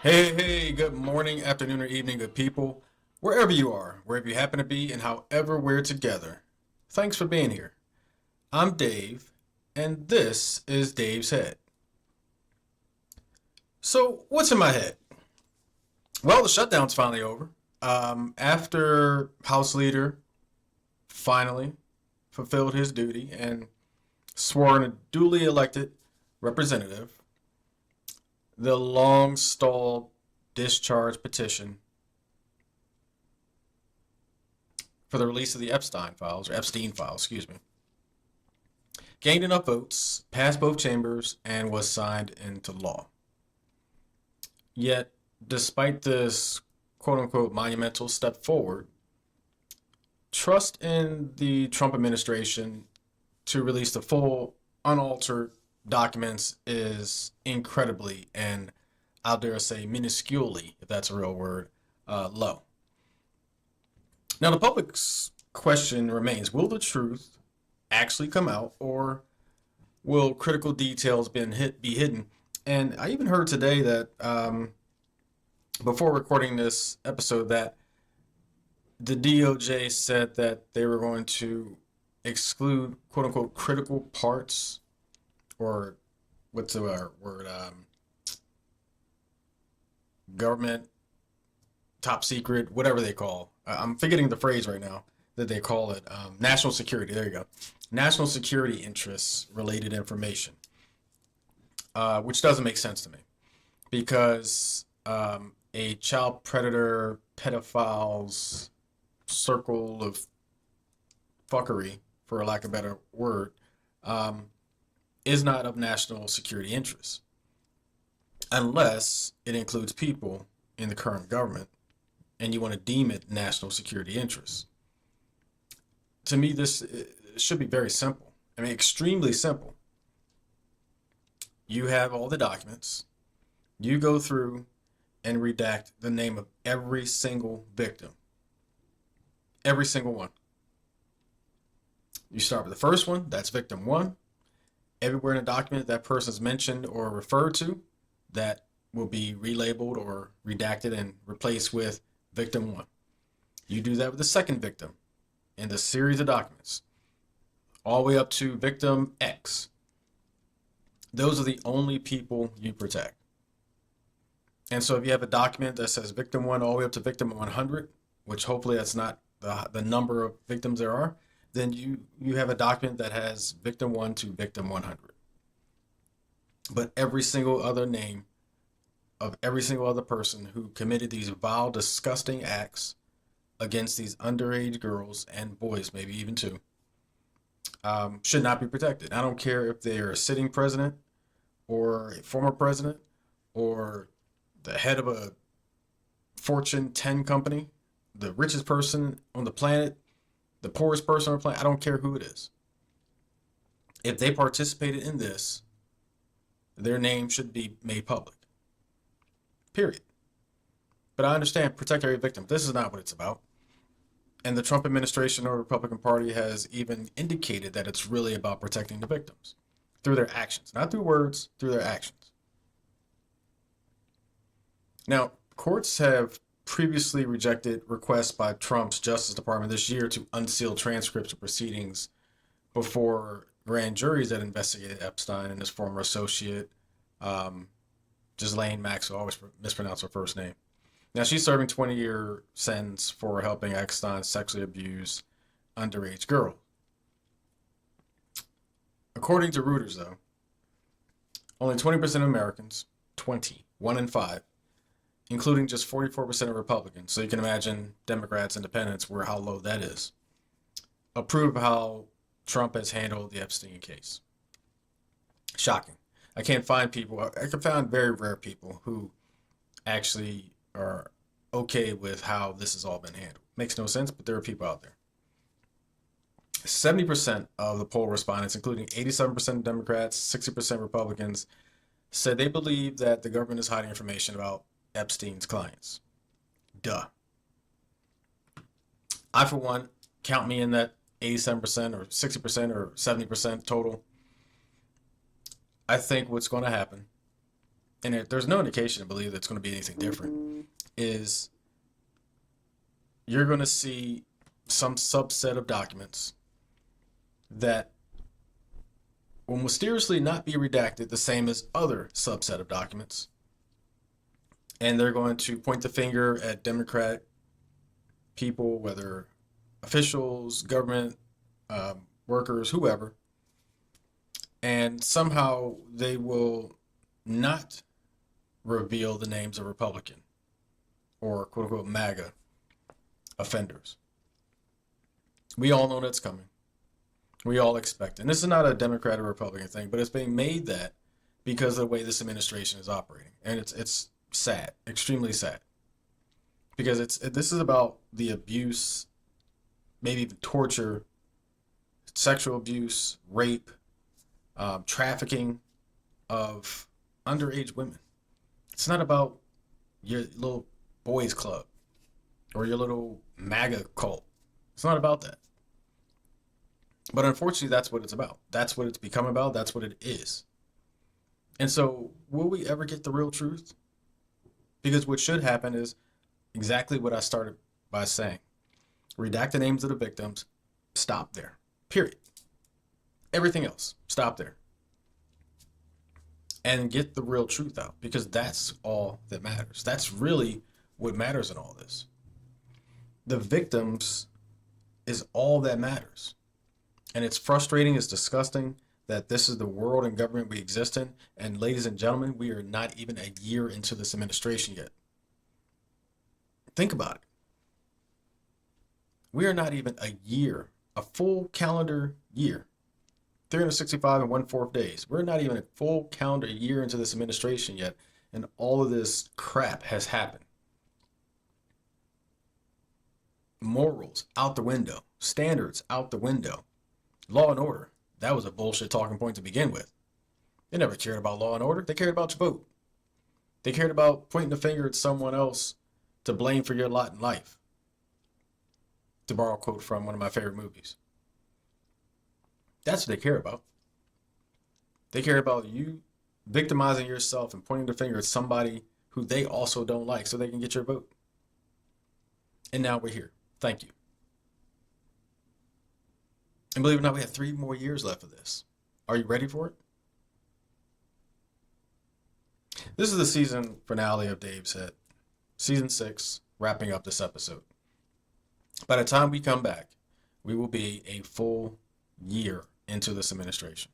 Hey, good morning, afternoon, or evening, good people. Wherever you are, wherever you happen to be, and however we're together. Thanks for being here. I'm Dave, and this is Dave's Head. So, what's in my head? Well, the shutdown's finally over. After House Leader finally fulfilled his duty and sworn a duly elected representative, the long stalled discharge petition for the release of the Epstein files, excuse me, gained enough votes, passed both chambers, and was signed into law. Yet, despite this quote unquote monumental step forward, trust in the Trump administration to release the full, unaltered documents is incredibly, and I'll dare say minusculely, if that's a real word, low. Now, the public's question remains, will the truth actually come out, or will critical details be hidden? And I even heard today that before recording this episode that the DOJ said that they were going to exclude quote unquote critical parts, or what's the word, government top secret, whatever they call. I'm forgetting the phrase right now that they call it. National security. There you go. National security interests related information, which doesn't make sense to me because a child predator, pedophiles circle of fuckery, for a lack of a better word, um, is not of national security interest unless it includes people in the current government and you want to deem it national security interests. To me, this should be very simple. I mean, extremely simple. You have all the documents. You go through and redact the name of every single victim. Every single one. You start with the first one, that's victim one. Everywhere in the document that person's mentioned or referred to, that will be relabeled or redacted and replaced with victim one. You do that with the second victim in the series of documents, all the way up to victim X. Those are the only people you protect. And so if you have a document that says victim one all the way up to victim 100, which hopefully that's not the number of victims there are, then you have a document that has victim one to victim 100. But every single other name of every single other person who committed these vile, disgusting acts against these underage girls and boys, maybe even two, should not be protected. I don't care if they're a sitting president or a former president or the head of a Fortune 10 company, the richest person on the planet, the poorest person on the planet. I don't care who it is. If they participated in this, their name should be made public. Period. But I understand protect every victim. This is not what it's about. And the Trump administration or Republican Party has even indicated that it's really about protecting the victims through their actions, not through words, through their actions. Now, courts have previously rejected requests by Trump's Justice Department this year to unseal transcripts of proceedings before grand juries that investigated Epstein and his former associate, Ghislaine Maxwell. I always mispronounce her first name. Now, she's serving 20-year sentence for helping Epstein sexually abuse underage girls. According to Reuters, though, only 20% of Americans, 20, 1 in 5, including just 44% of Republicans, so you can imagine Democrats, independents, where how low that is, approve of how Trump has handled the Epstein case. Shocking. I can't find people, I can find very rare people who actually are okay with how this has all been handled. Makes no sense, but there are people out there. 70% of the poll respondents, including 87% Democrats, 60% Republicans, said they believe that the government is hiding information about Epstein's clients. Duh. I, for one, count me in that 87% or 60% or 70% total. I think what's going to happen and there's no indication to believe that it's going to be anything different, is you're going to see some subset of documents that will mysteriously not be redacted the same as other subset of documents. And they're going to point the finger at Democrat people, whether officials, government workers, whoever, and somehow they will not reveal the names of Republican or quote unquote MAGA offenders. We all know that's coming. We all expect it. And this is not a Democrat or Republican thing, but it's being made that because of the way this administration is operating. And it's sad, extremely sad. Because this is about the abuse, maybe even torture, sexual abuse, rape, trafficking of underage women. It's not about your little boys club or your little MAGA cult. It's not about that. But unfortunately, that's what it's about. That's what it's become about. That's what it is. And so, will we ever get the real truth? Because what should happen is exactly what I started by saying. Redact the names of the victims. Stop there. Period. Everything else, stop there. And get the real truth out, because that's all that matters. That's really what matters in all this. The victims is all that matters. And it's frustrating, it's disgusting that this is the world and government we exist in. And ladies and gentlemen, we are not even a year into this administration yet. Think about it. We are not even a year, a full calendar year, 365 and 1/4 days. We're not even a full calendar year into this administration yet, and all of this crap has happened. Morals out the window, standards out the window. Law and order, that was a bullshit talking point to begin with. They never cared about law and order. They cared about your vote. They cared about pointing the finger at someone else to blame for your lot in life. To borrow a quote from one of my favorite movies. That's what they care about. They care about you victimizing yourself and pointing the finger at somebody who they also don't like so they can get your vote. And now we're here. Thank you. And believe it or not, we have 3 more years left of this. Are you ready for it? This is the season finale of Dave's Head. Season 6, wrapping up this episode. By the time we come back, we will be a full year into this administration.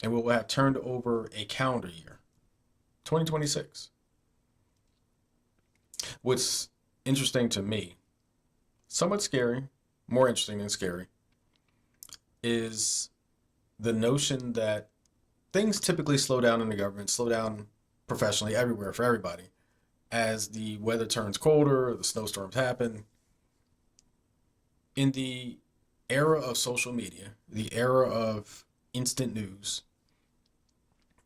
And we will have turned over a calendar year, 2026. What's interesting to me, somewhat scary, more interesting than scary, is the notion that things typically slow down in the government, slow down professionally, everywhere, for everybody, as the weather turns colder, the snowstorms happen. In the era of social media, the era of instant news,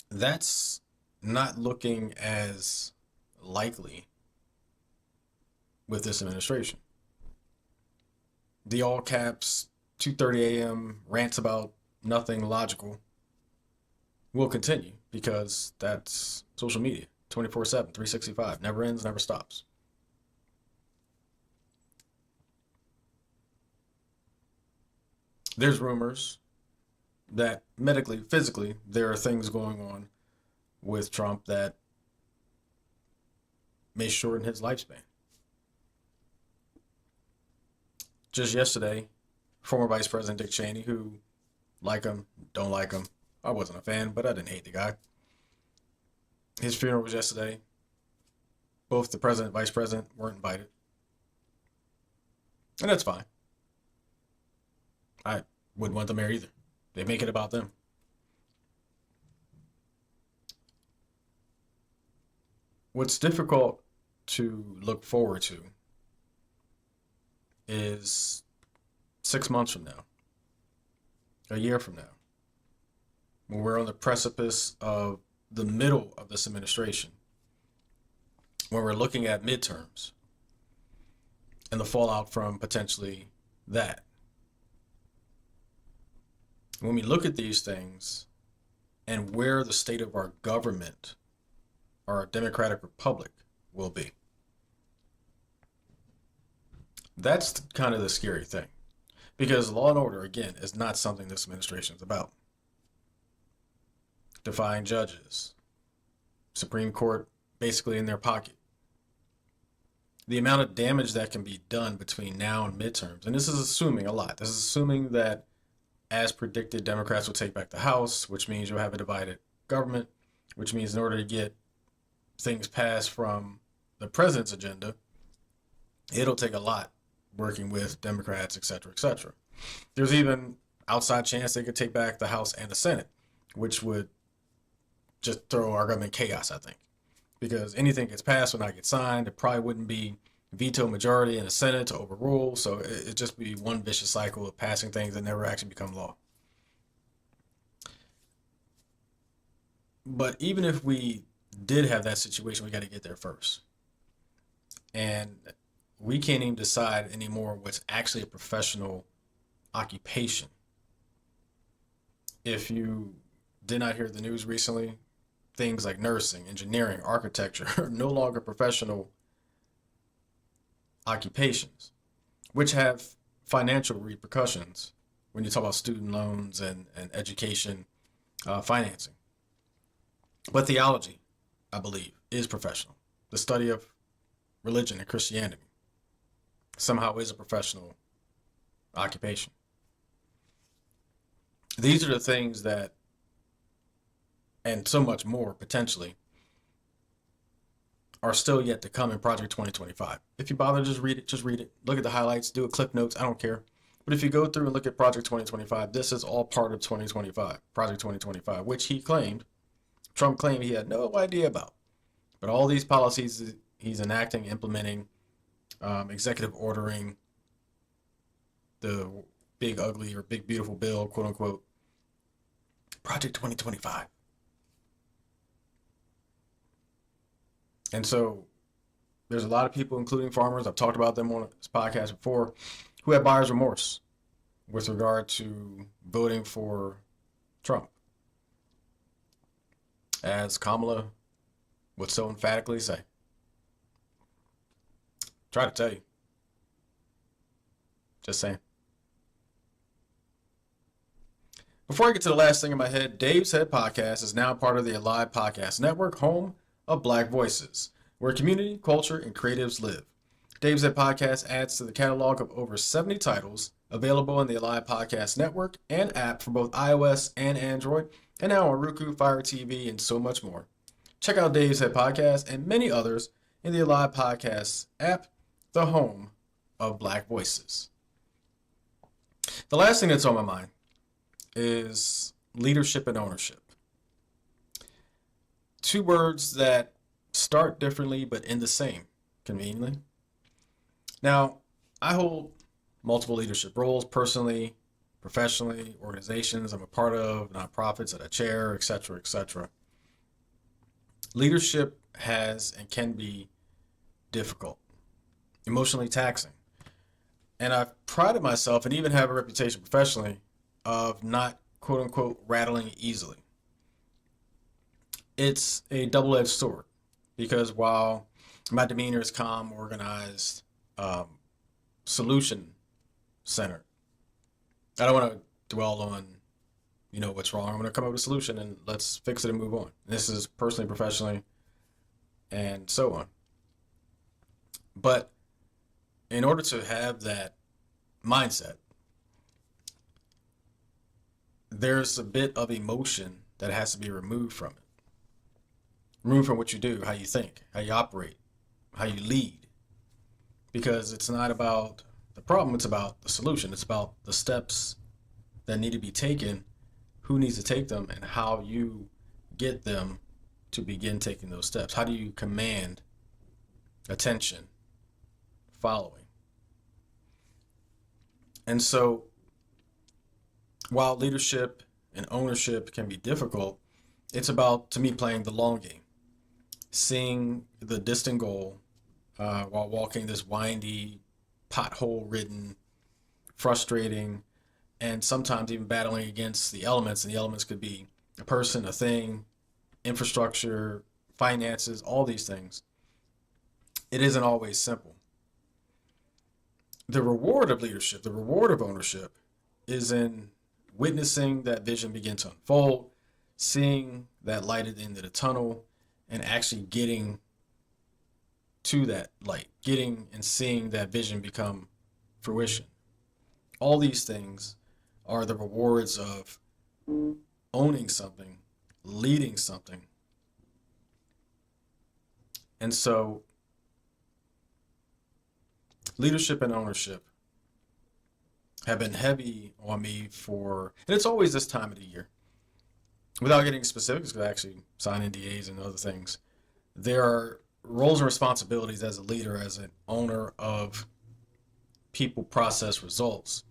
that's not looking as likely with this administration. The all caps 2:30 a.m. rants about nothing logical will continue because that's social media, 24/7, 365, never ends, never stops. There's rumors that medically, physically, there are things going on with Trump that may shorten his lifespan. Just yesterday, former Vice President Dick Cheney, who, like him, don't like him, I wasn't a fan, but I didn't hate the guy. His funeral was yesterday. Both the president and vice president weren't invited. And that's fine. I wouldn't want them there either. They make it about them. What's difficult to look forward to is 6 months from now, a year from now, when we're on the precipice of the middle of this administration, when we're looking at midterms and the fallout from potentially that. When we look at these things and where the state of our government, our democratic republic, will be. That's kind of the scary thing. Because law and order, again, is not something this administration is about. Defying judges, Supreme Court basically in their pocket. The amount of damage that can be done between now and midterms, and this is assuming a lot. This is assuming that, as predicted, Democrats will take back the House, which means you'll have a divided government, which means in order to get things passed from the president's agenda, it'll take a lot working with Democrats, et cetera, et cetera. There's even outside chance they could take back the House and the Senate, which would just throw our government chaos, I think. Because anything gets passed will not get signed. It probably wouldn't be veto majority in the Senate to overrule. So it'd just be one vicious cycle of passing things that never actually become law. But even if we did have that situation, we got to get there first. And we can't even decide anymore what's actually a professional occupation. If you did not hear the news recently, things like nursing, engineering, architecture are no longer professional occupations, which have financial repercussions when you talk about student loans and education financing. But theology, I believe, is professional. The study of religion and Christianity somehow is a professional occupation. These are the things that, and so much more potentially, are still yet to come in Project 2025. If you bother, just read it. Look at the highlights, do a clip notes, I don't care. But if you go through and look at Project 2025, this is all part of 2025, Project 2025, which Trump claimed he had no idea about. But all these policies he's enacting, implementing, executive ordering, the big ugly or big beautiful bill, quote unquote, Project 2025. And so there's a lot of people, including farmers, I've talked about them on this podcast before, who have buyer's remorse with regard to voting for Trump. As Kamala would so emphatically say. Try to tell you. Just saying. Before I get to the last thing in my head, Dave's Head Podcast is now part of the Alive Podcast Network, home of Black Voices, where community, culture, and creatives live. Dave's Head Podcast adds to the catalog of over 70 titles available in the Alive Podcast Network and app for both iOS and Android, and now on Roku, Fire TV, and so much more. Check out Dave's Head Podcast and many others in the Alive Podcast app, the home of Black Voices. The last thing that's on my mind is leadership and ownership. Two words that start differently but end the same, conveniently. Now, I hold multiple leadership roles personally, professionally, organizations I'm a part of, nonprofits that I chair, etc., etc. Leadership has and can be difficult, emotionally taxing. And I've prided myself and even have a reputation professionally of not, quote unquote, rattling easily. It's a double-edged sword because while my demeanor is calm, organized, solution centered, I don't want to dwell on, what's wrong. I'm going to come up with a solution and let's fix it and move on. This is personally, professionally, and so on. But in order to have that mindset, there's a bit of emotion that has to be removed from it. Removed from what you do, how you think, how you operate, how you lead. Because it's not about the problem, it's about the solution. It's about the steps that need to be taken, who needs to take them, and how you get them to begin taking those steps. How do you command attention, following? And so, while leadership and ownership can be difficult, it's about, to me, playing the long game. Seeing the distant goal while walking this windy, pothole-ridden, frustrating, and sometimes even battling against the elements. And the elements could be a person, a thing, infrastructure, finances, all these things, it isn't always simple. The reward of leadership, the reward of ownership, is in witnessing that vision begin to unfold, seeing that light at the end of the tunnel, and actually getting to that light, getting and seeing that vision become fruition. All these things are the rewards of owning something, leading something. And so leadership and ownership have been heavy on me and it's always this time of the year. Without getting specifics, because I actually sign NDAs and other things, there are roles and responsibilities as a leader, as an owner of people, process, results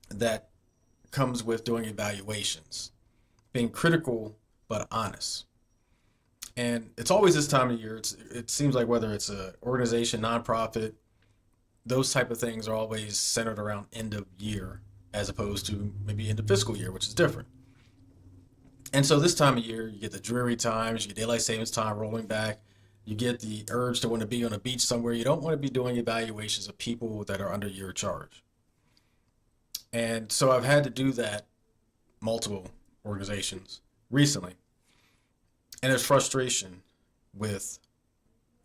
that comes with doing evaluations, being critical but honest. And it's always this time of year. It seems like whether it's an organization, nonprofit, those type of things are always centered around end of year as opposed to maybe end of fiscal year, which is different. And so this time of year, you get the dreary times, you get daylight savings time rolling back, you get the urge to want to be on a beach somewhere. You don't want to be doing evaluations of people that are under your charge. And so I've had to do that multiple organizations recently. And there's frustration with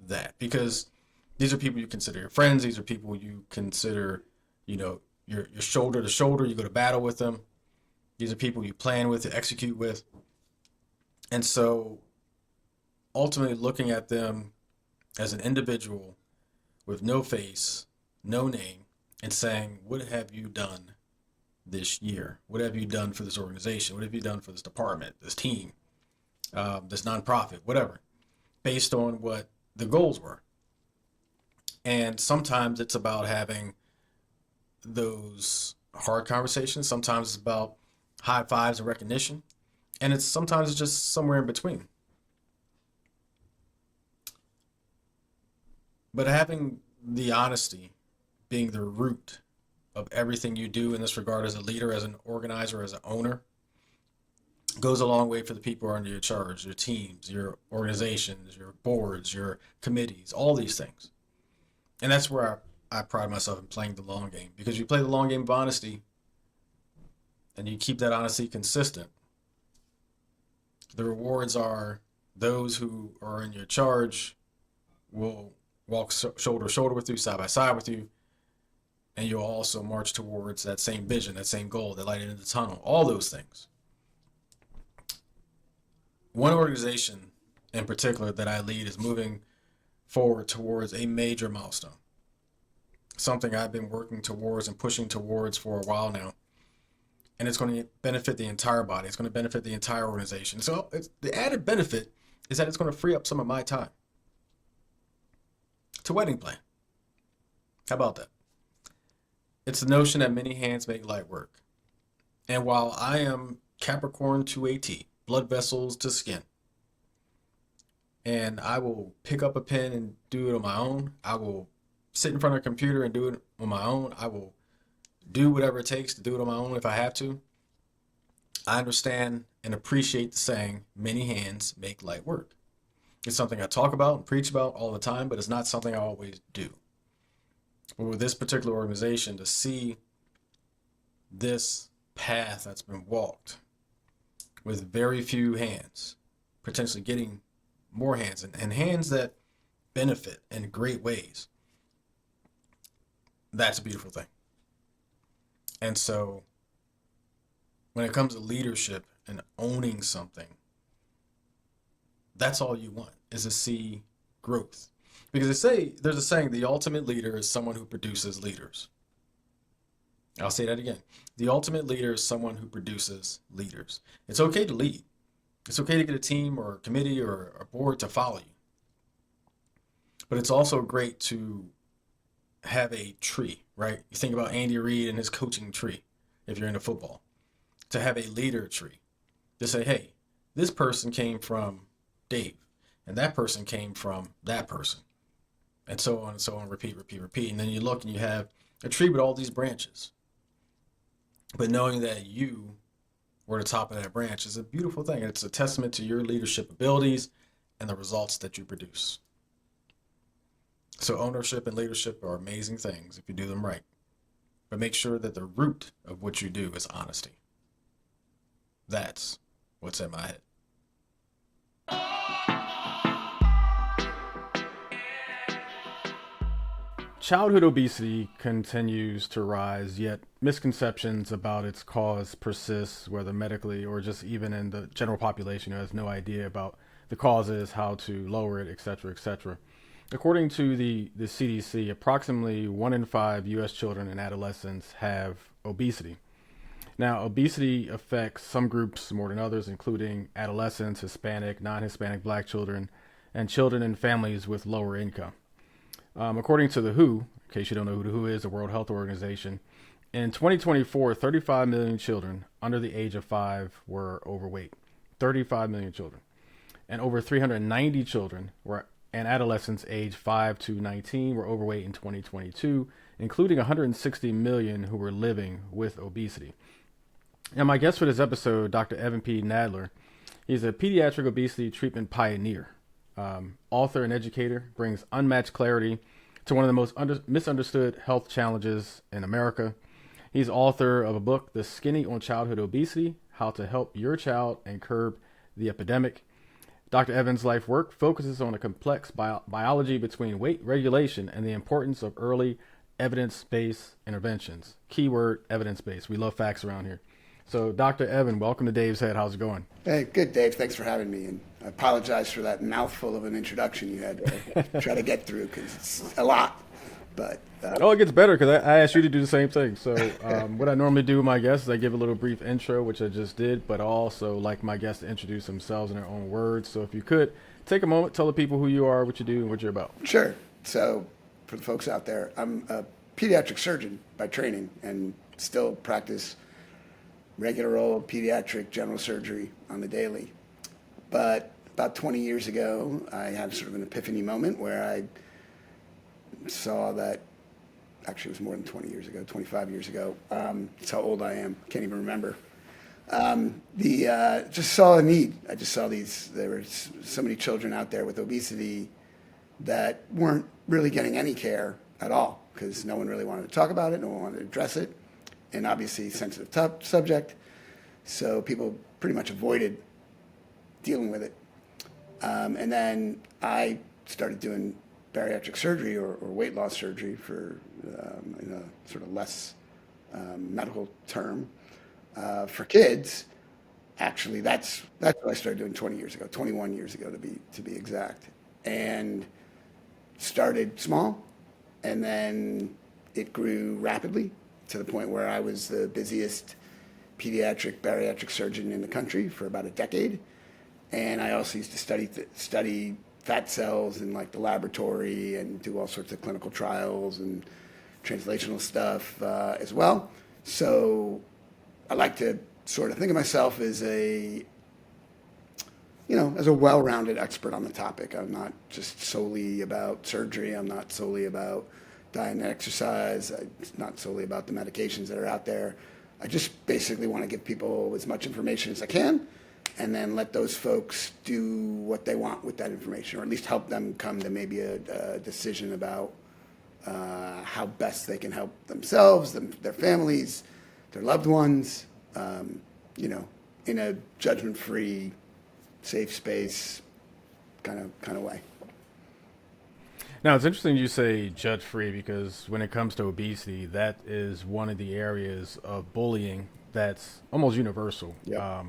that because these are people you consider your friends. These are people you consider, your shoulder to shoulder. You go to battle with them. These are people you plan with, to execute with. And so ultimately looking at them as an individual with no face, no name, and saying, what have you done this year? What have you done for this organization? What have you done for this department, this team, this nonprofit, whatever, based on what the goals were. And sometimes it's about having those hard conversations. Sometimes it's about high fives and recognition. And sometimes it's just somewhere in between. But having the honesty being the root of everything you do in this regard as a leader, as an organizer, as an owner, goes a long way for the people who are under your charge, your teams, your organizations, your boards, your committees, all these things. And that's where I pride myself in playing the long game, because you play the long game of honesty and you keep that honesty consistent. The rewards are those who are in your charge will walk shoulder to shoulder with you, side by side with you, and you'll also march towards that same vision, that same goal, that light in the tunnel, all those things. One organization in particular that I lead is moving forward towards a major milestone, something I've been working towards and pushing towards for a while now. And it's going to benefit the entire body. It's going to benefit the entire organization. So the added benefit is that it's going to free up some of my time to wedding plan. How about that? It's the notion that many hands make light work. And while I am Capricorn to a T, blood vessels to skin, and I will pick up a pen and do it on my own, I will sit in front of a computer and do it on my own, I will do whatever it takes to do it on my own if I have to, I understand and appreciate the saying, many hands make light work. It's something I talk about and preach about all the time, but it's not something I always do. But with this particular organization, to see this path that's been walked with very few hands, potentially getting more hands and hands that benefit in great ways, that's a beautiful thing. And so when it comes to leadership and owning something, that's all you want, is to see growth. Because there's a saying, the ultimate leader is someone who produces leaders. I'll say that again. The ultimate leader is someone who produces leaders. It's okay to lead. It's okay to get a team or a committee or a board to follow you. But it's also great to have a tree, right? You think about Andy Reid and his coaching tree, if you're into football. To have a leader tree. To say, hey, this person came from Dave, and that person came from that person. And so on and so on, repeat. And then you look and you have a tree with all these branches. But knowing that you or the top of that branch is a beautiful thing. It's a testament to your leadership abilities and the results that you produce. So ownership and leadership are amazing things if you do them right. But make sure that the root of what you do is honesty. That's what's in my head. Childhood obesity continues to rise, yet misconceptions about its cause persist, whether medically or just even in the general population who has no idea about the causes, how to lower it, etc., etc. According to the CDC, approximately 1 in 5 U.S. children and adolescents have obesity. Now, obesity affects some groups more than others, including adolescents, Hispanic, non-Hispanic Black children, and children in families with lower income. According to the WHO, in case you don't know who the WHO is, the World Health Organization, in 2024, 35 million children under the age of 5 were overweight. 35 million children. And over 390 children were and adolescents aged 5 to 19 were overweight in 2022, including 160 million who were living with obesity. And my guest for this episode, Dr. Evan P. Nadler, he's a pediatric obesity treatment pioneer. Author and educator, brings unmatched clarity to one of the most misunderstood health challenges in America. He's author of a book, The Skinny on Childhood Obesity, How to Help Your Child and Curb the Epidemic. Dr. Evans' life work focuses on a complex biology between weight regulation and the importance of early evidence-based interventions. Keyword, evidence-based. We love facts around here. So, Dr. Evan, welcome to Dave's Head. How's it going? Hey, good, Dave. Thanks for having me. And I apologize for that mouthful of an introduction you had to try to get through because it's a lot. But it gets better because I asked you to do the same thing. So what I normally do with my guests is I give a little brief intro, which I just did, but I also like my guests to introduce themselves in their own words. So if you could, take a moment, tell the people who you are, what you do, and what you're about. Sure. So for the folks out there, I'm a pediatric surgeon by training and still practice regular old pediatric general surgery on the daily. But about 20 years ago, I had sort of an epiphany moment where I saw that, actually it was more than 20 years ago, 25 years ago. That's how old I am, can't even remember. Just saw a need. I just saw there were so many children out there with obesity that weren't really getting any care at all because no one really wanted to talk about it, no one wanted to address it. And obviously sensitive subject, so people pretty much avoided dealing with it. And then I started doing bariatric surgery or weight loss surgery for in a sort of less medical term for kids. Actually, that's what I started doing 20 years ago, 21 years ago to be exact, and started small, and then it grew rapidly to the point where I was the busiest pediatric bariatric surgeon in the country for about a decade. And I also used to study fat cells in like the laboratory and do all sorts of clinical trials and translational stuff as well. So I like to sort of think of myself as a well-rounded expert on the topic. I'm not just solely about surgery. I'm not solely about diet and exercise. It's not solely about the medications that are out there. I just basically want to give people as much information as I can and then let those folks do what they want with that information, or at least help them come to maybe a decision about how best they can help themselves, their families, their loved ones, in a judgment-free, safe space kind of way. Now, it's interesting you say judge-free because when it comes to obesity, that is one of the areas of bullying that's almost universal. Yep.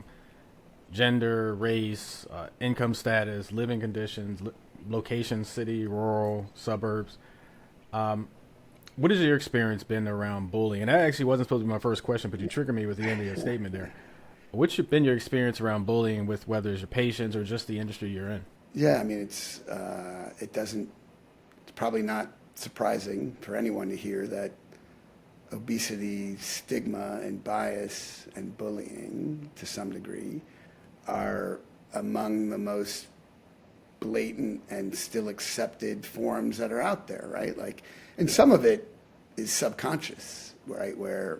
Gender, race, income status, living conditions, location, city, rural, suburbs. What has your experience been around bullying? And that actually wasn't supposed to be my first question, but you triggered me with the end of your statement there. What's been your experience around bullying with whether it's your patients or just the industry you're in? Yeah, I mean, it's probably not surprising for anyone to hear that obesity, stigma, and bias and bullying to some degree are among the most blatant and still accepted forms that are out there, right? Like, and some of it is subconscious, right? Where,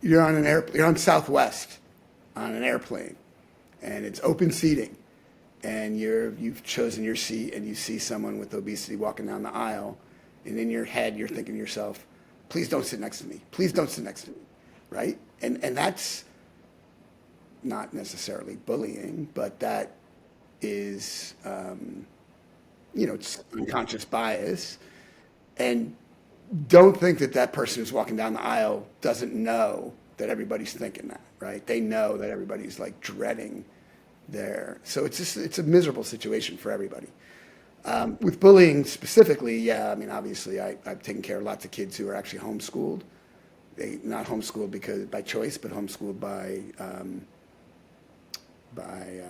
you're on you're on Southwest on an airplane, and it's open seating, and you've chosen your seat, and you see someone with obesity walking down the aisle, and in your head you're thinking to yourself, please don't sit next to me. Please don't sit next to me, right? And that's not necessarily bullying, but that is, it's unconscious bias. And don't think that that person who's walking down the aisle doesn't know that everybody's thinking that, right? They know that everybody's like dreading there. So it's a miserable situation for everybody. With bullying specifically, yeah, I mean, obviously I've taken care of lots of kids who are actually homeschooled. Not homeschooled because by choice, but homeschooled by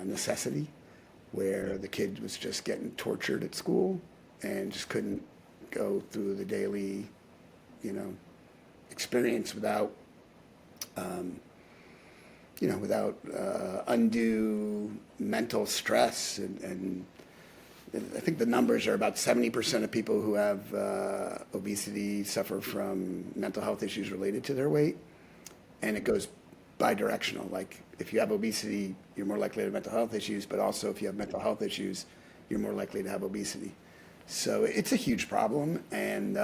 necessity, where the kid was just getting tortured at school and just couldn't go through the daily, experience without, without undue mental stress. And I think the numbers are about 70% of people who have obesity suffer from mental health issues related to their weight, and it goes bi-directional. Like if you have obesity, you're more likely to have mental health issues, but also if you have mental health issues, you're more likely to have obesity. So it's a huge problem, and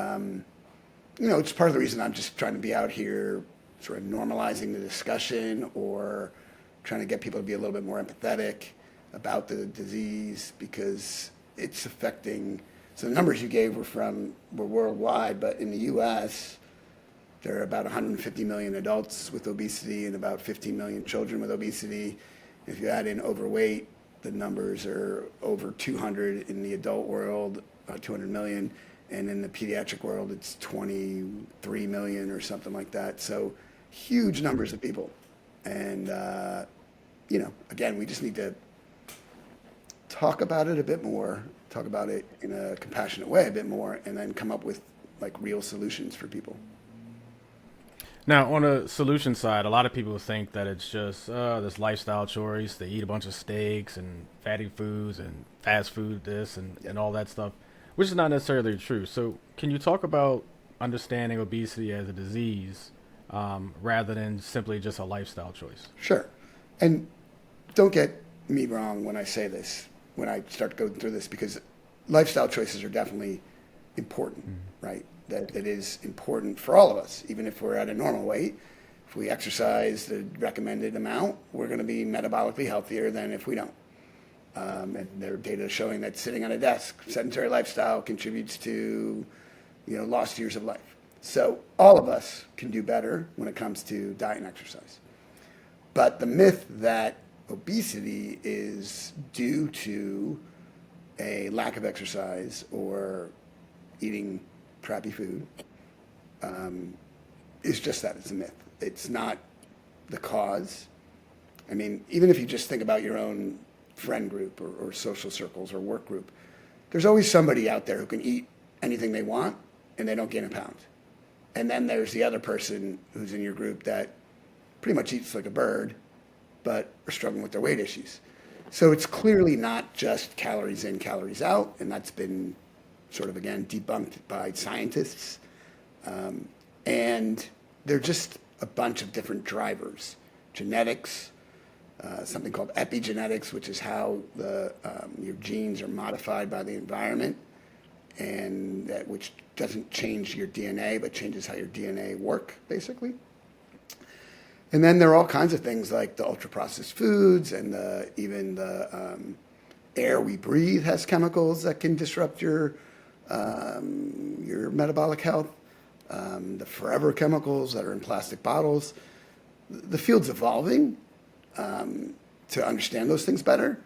it's part of the reason I'm just trying to be out here sort of normalizing the discussion, or trying to get people to be a little bit more empathetic about the disease, because it's affecting. So the numbers you gave were worldwide, but in the U.S., there are about 150 million adults with obesity and about 15 million children with obesity. If you add in overweight, the numbers are over 200 in the adult world, 200 million, and in the pediatric world, it's 23 million or something like that. So huge numbers of people. And, again, we just need to talk about it a bit more, talk about it in a compassionate way a bit more, and then come up with like real solutions for people. Now, on a solution side, a lot of people think that it's just this lifestyle choice. They eat a bunch of steaks and fatty foods and fast food, this and all that stuff, which is not necessarily true. So can you talk about understanding obesity as a disease rather than simply just a lifestyle choice? Sure. And don't get me wrong when I say this, when I start going through this, because lifestyle choices are definitely important, right? That it is important for all of us, even if we're at a normal weight. If we exercise the recommended amount, we're going to be metabolically healthier than if we don't. And there are data showing that sitting on a desk, sedentary lifestyle, contributes to, lost years of life. So all of us can do better when it comes to diet and exercise. But the myth that obesity is due to a lack of exercise or eating crappy food is just that. It's a myth. It's not the cause. I mean, even if you just think about your own friend group or social circles or work group, there's always somebody out there who can eat anything they want and they don't gain a pound. And then there's the other person who's in your group that pretty much eats like a bird, but are struggling with their weight issues. So it's clearly not just calories in, calories out, and that's been sort of, again, debunked by scientists. And they're just a bunch of different drivers. Genetics, something called epigenetics, which is how your genes are modified by the environment, and which doesn't change your DNA, but changes how your DNA work, basically. And then there are all kinds of things like the ultra-processed foods, and even the air we breathe has chemicals that can disrupt your metabolic health. The forever chemicals that are in plastic bottles. The field's evolving to understand those things better,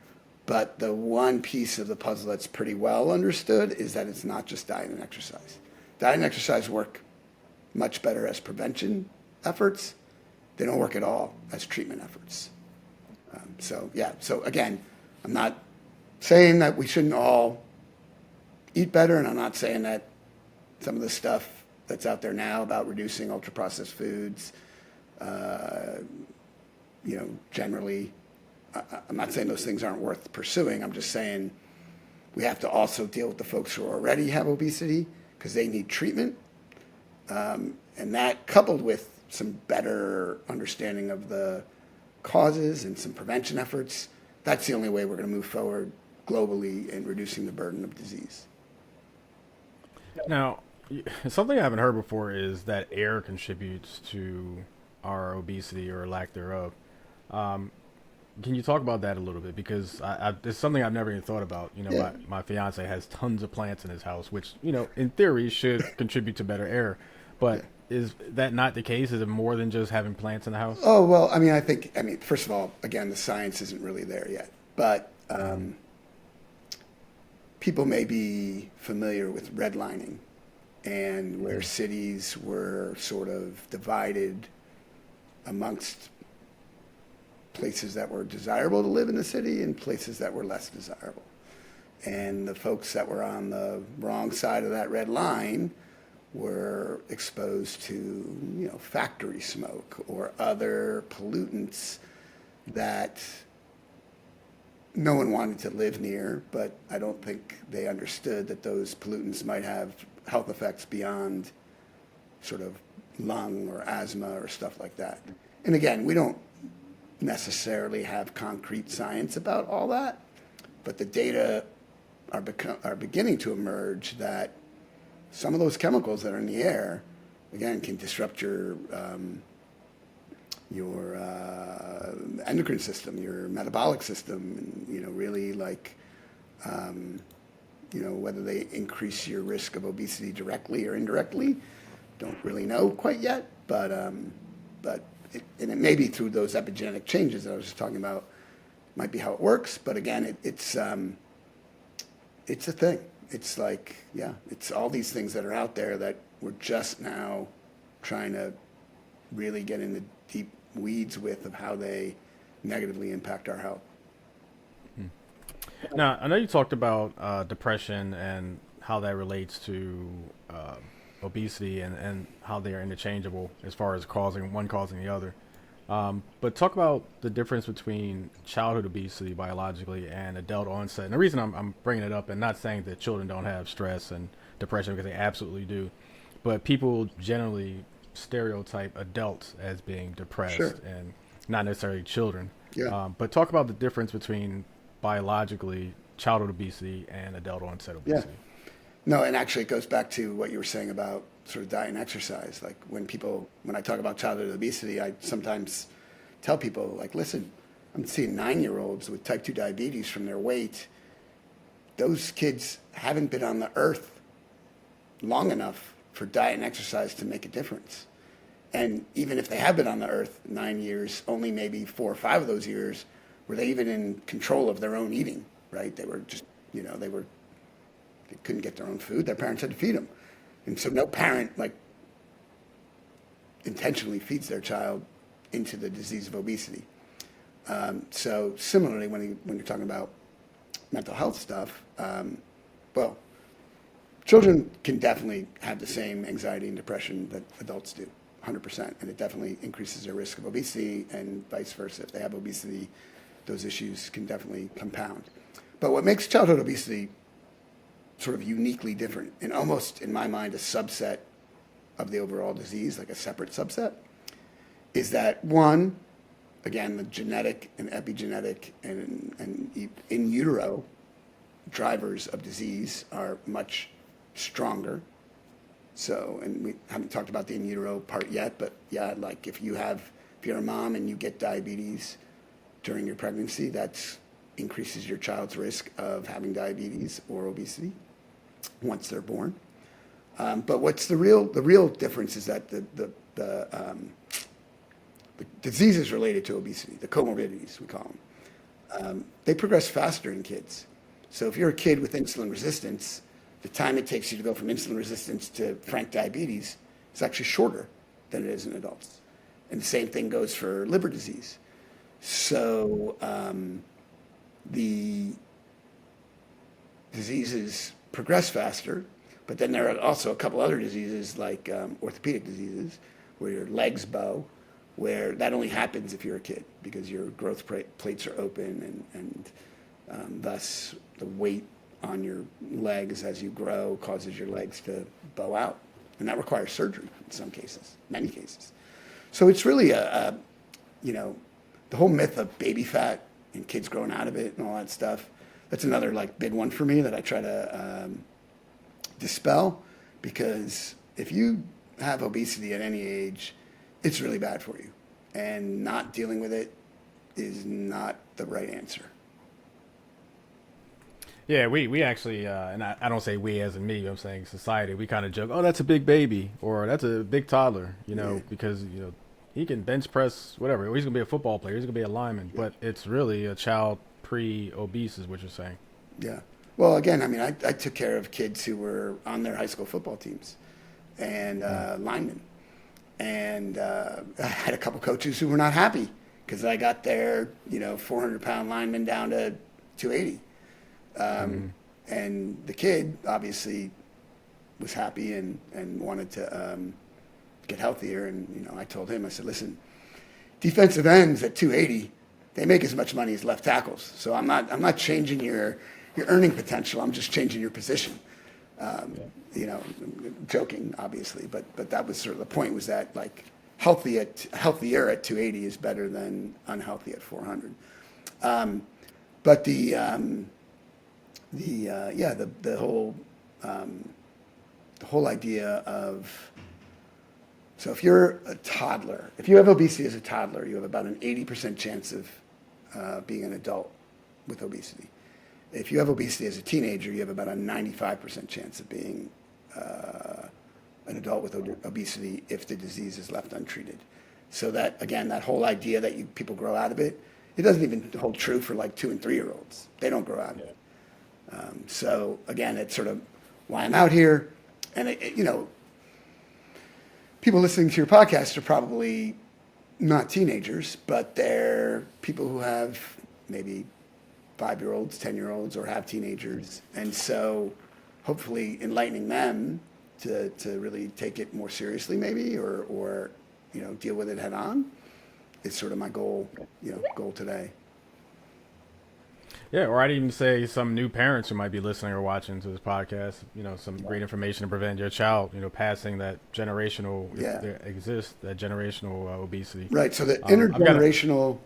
but the one piece of the puzzle that's pretty well understood is that it's not just diet and exercise. Diet and exercise work much better as prevention efforts. They don't work at all as treatment efforts. So again, I'm not saying that we shouldn't all eat better, and I'm not saying that some of the stuff that's out there now about reducing ultra-processed foods, generally, I'm not saying those things aren't worth pursuing. I'm just saying we have to also deal with the folks who already have obesity because they need treatment. And that, coupled with some better understanding of the causes and some prevention efforts, that's the only way we're going to move forward globally in reducing the burden of disease. Now, something I haven't heard before is that air contributes to our obesity or lack thereof. Um, can you talk about that a little bit? Because it's something I've never even thought about. You know, Yeah. my fiance has tons of plants in his house, which, you know, in theory should contribute to better air. Yeah. But is that not the case? Is it more than just having plants in the house? Oh, well, I mean, first of all, again, the science isn't really there yet. But people may be familiar with redlining and where cities were sort of divided amongst places that were desirable to live in the city and places that were less desirable. And the folks that were on the wrong side of that red line were exposed to, you know, factory smoke or other pollutants that no one wanted to live near, but I don't think they understood that those pollutants might have health effects beyond sort of lung or asthma or stuff like that. And again, we don't necessarily have concrete science about all that, but the data are beginning to emerge that some of those chemicals that are in the air, again, can disrupt your endocrine system, your metabolic system, and, you know, really like, you know, whether they increase your risk of obesity directly or indirectly, don't really know quite yet, but and it may be through those epigenetic changes that I was just talking about, might be how it works, but again, it's a thing. It's like, yeah, it's all these things that are out there that we're just now trying to really get in the deep weeds with of how they negatively impact our health. Now, I know you talked about depression and how that relates to obesity and how they are interchangeable as far as causing the other. But talk about the difference between childhood obesity biologically and adult onset. And the reason I'm bringing it up and not saying that children don't have stress and depression, because they absolutely do, but people generally stereotype adults as being depressed Sure. and not necessarily children. Yeah. But talk about the difference between biologically childhood obesity and adult onset obesity. No, and actually it goes back to what you were saying about sort of diet and exercise. Like when I talk about childhood obesity, I sometimes tell people, like, listen, I'm seeing 9-year-olds with type 2 diabetes from their weight. Those kids haven't been on the earth long enough for diet and exercise to make a difference. And even if they have been on the earth 9 years, only maybe 4 or 5 of those years were they even in control of their own eating, right? They were just, you know, they couldn't get their own food. Their parents had to feed them. And so no parent, like, intentionally feeds their child into the disease of obesity. So similarly, when you're talking about mental health stuff, well, children can definitely have the same anxiety and depression that adults do, 100%. And it definitely increases their risk of obesity and vice versa. If they have obesity, those issues can definitely compound. But what makes childhood obesity sort of uniquely different, and almost, in my mind, a subset of the overall disease, like a separate subset, is that one, again, the genetic and epigenetic and in utero drivers of disease are much stronger. So, and we haven't talked about the in utero part yet, but yeah, like if you're a mom and you get diabetes during your pregnancy, that increases your child's risk of having diabetes or obesity once they're born. But what's the real difference is that the diseases related to obesity, the comorbidities we call them, they progress faster in kids. So if you're a kid with insulin resistance, the time it takes you to go from insulin resistance to frank diabetes is actually shorter than it is in adults. And the same thing goes for liver disease. So the diseases progress faster, but then there are also a couple other diseases like orthopedic diseases where your legs bow, where that only happens if you're a kid because your growth plates are open and thus the weight on your legs as you grow causes your legs to bow out. And that requires surgery in some cases, many cases. So it's really you know, the whole myth of baby fat and kids growing out of it and all that stuff. That's another like big one for me that I try to dispel, because if you have obesity at any age, it's really bad for you, and not dealing with it is not the right answer. Yeah, we actually, and I don't say we as in me, I'm saying society, we kind of joke, oh, that's a big baby, or that's a big toddler, Yeah. because, he can bench press, whatever, or he's going to be a football player, he's going to be a lineman, but it's really a child pre-obese is what you're saying. Yeah. Well, again, I mean, I took care of kids who were on their high school football teams and linemen. And I had a couple coaches who were not happy because I got their, 400-pound lineman down to 280. And the kid obviously was happy and wanted to get healthier. And, I told him, I said, listen, defensive ends at 280, they make as much money as left tackles. So I'm not changing your earning potential. I'm just changing your position. Joking, obviously, but that was sort of the point, was that like healthier at 280 is better than unhealthy at 400. But the whole idea of, so if you're a toddler, if you have obesity as a toddler, you have about an 80% chance of being an adult with obesity. If you have obesity as a teenager, you have about a 95% chance of being an adult with obesity if the disease is left untreated. So that, again, that whole idea that people grow out of it, it doesn't even hold true for like 2 and 3-year-olds. They don't grow out of it. So again, it's sort of why I'm out here. And, people listening to your podcast are probably not teenagers, but they're people who have maybe 5-year-olds, 10-year-olds, or have teenagers. And so hopefully enlightening them to really take it more seriously maybe, or deal with it head on is sort of my goal today. Yeah, or I'd even say some new parents who might be listening or watching to this podcast, some great information to prevent your child, passing that generational, if there exists, that generational obesity. Right. So the intergenerational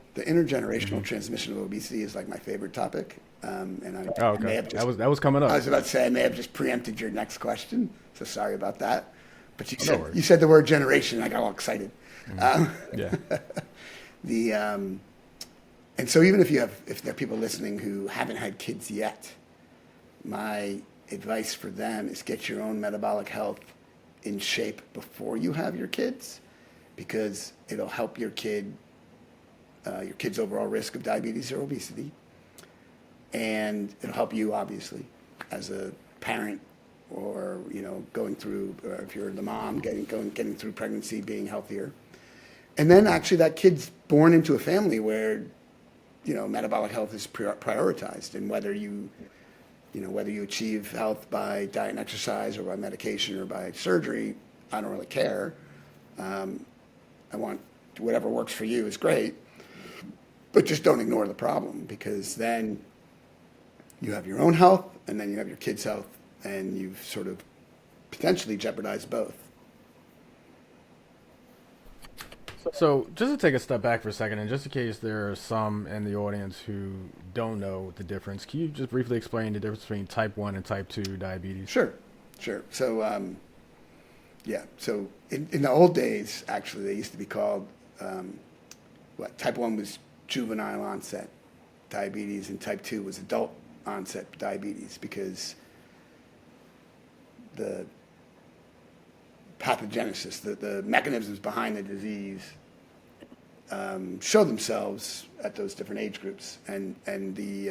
transmission of obesity is like my favorite topic. Okay. That was coming up. I was about to say I may have just preempted your next question, so sorry about that. But you said the word generation, and I got all excited. Yeah. And so even if there are people listening who haven't had kids yet, my advice for them is get your own metabolic health in shape before you have your kids, because it'll help your kid's overall risk of diabetes or obesity. And it'll help you, obviously, as a parent, or going through, or if you're the mom, getting through pregnancy, being healthier. And then actually that kid's born into a family where metabolic health is prioritized, and whether you achieve health by diet and exercise, or by medication, or by surgery, I don't really care. I want whatever works for you is great, but just don't ignore the problem, because then you have your own health, and then you have your kids' health, and you've sort of potentially jeopardized both. So just to take a step back for a second, and just in case there are some in the audience who don't know the difference, can you just briefly explain the difference between type 1 and type 2 diabetes? Sure. So, so in the old days, actually, they used to be called, type 1 was juvenile onset diabetes, and type 2 was adult onset diabetes, because the pathogenesis, the mechanisms behind the disease show themselves at those different age groups, and the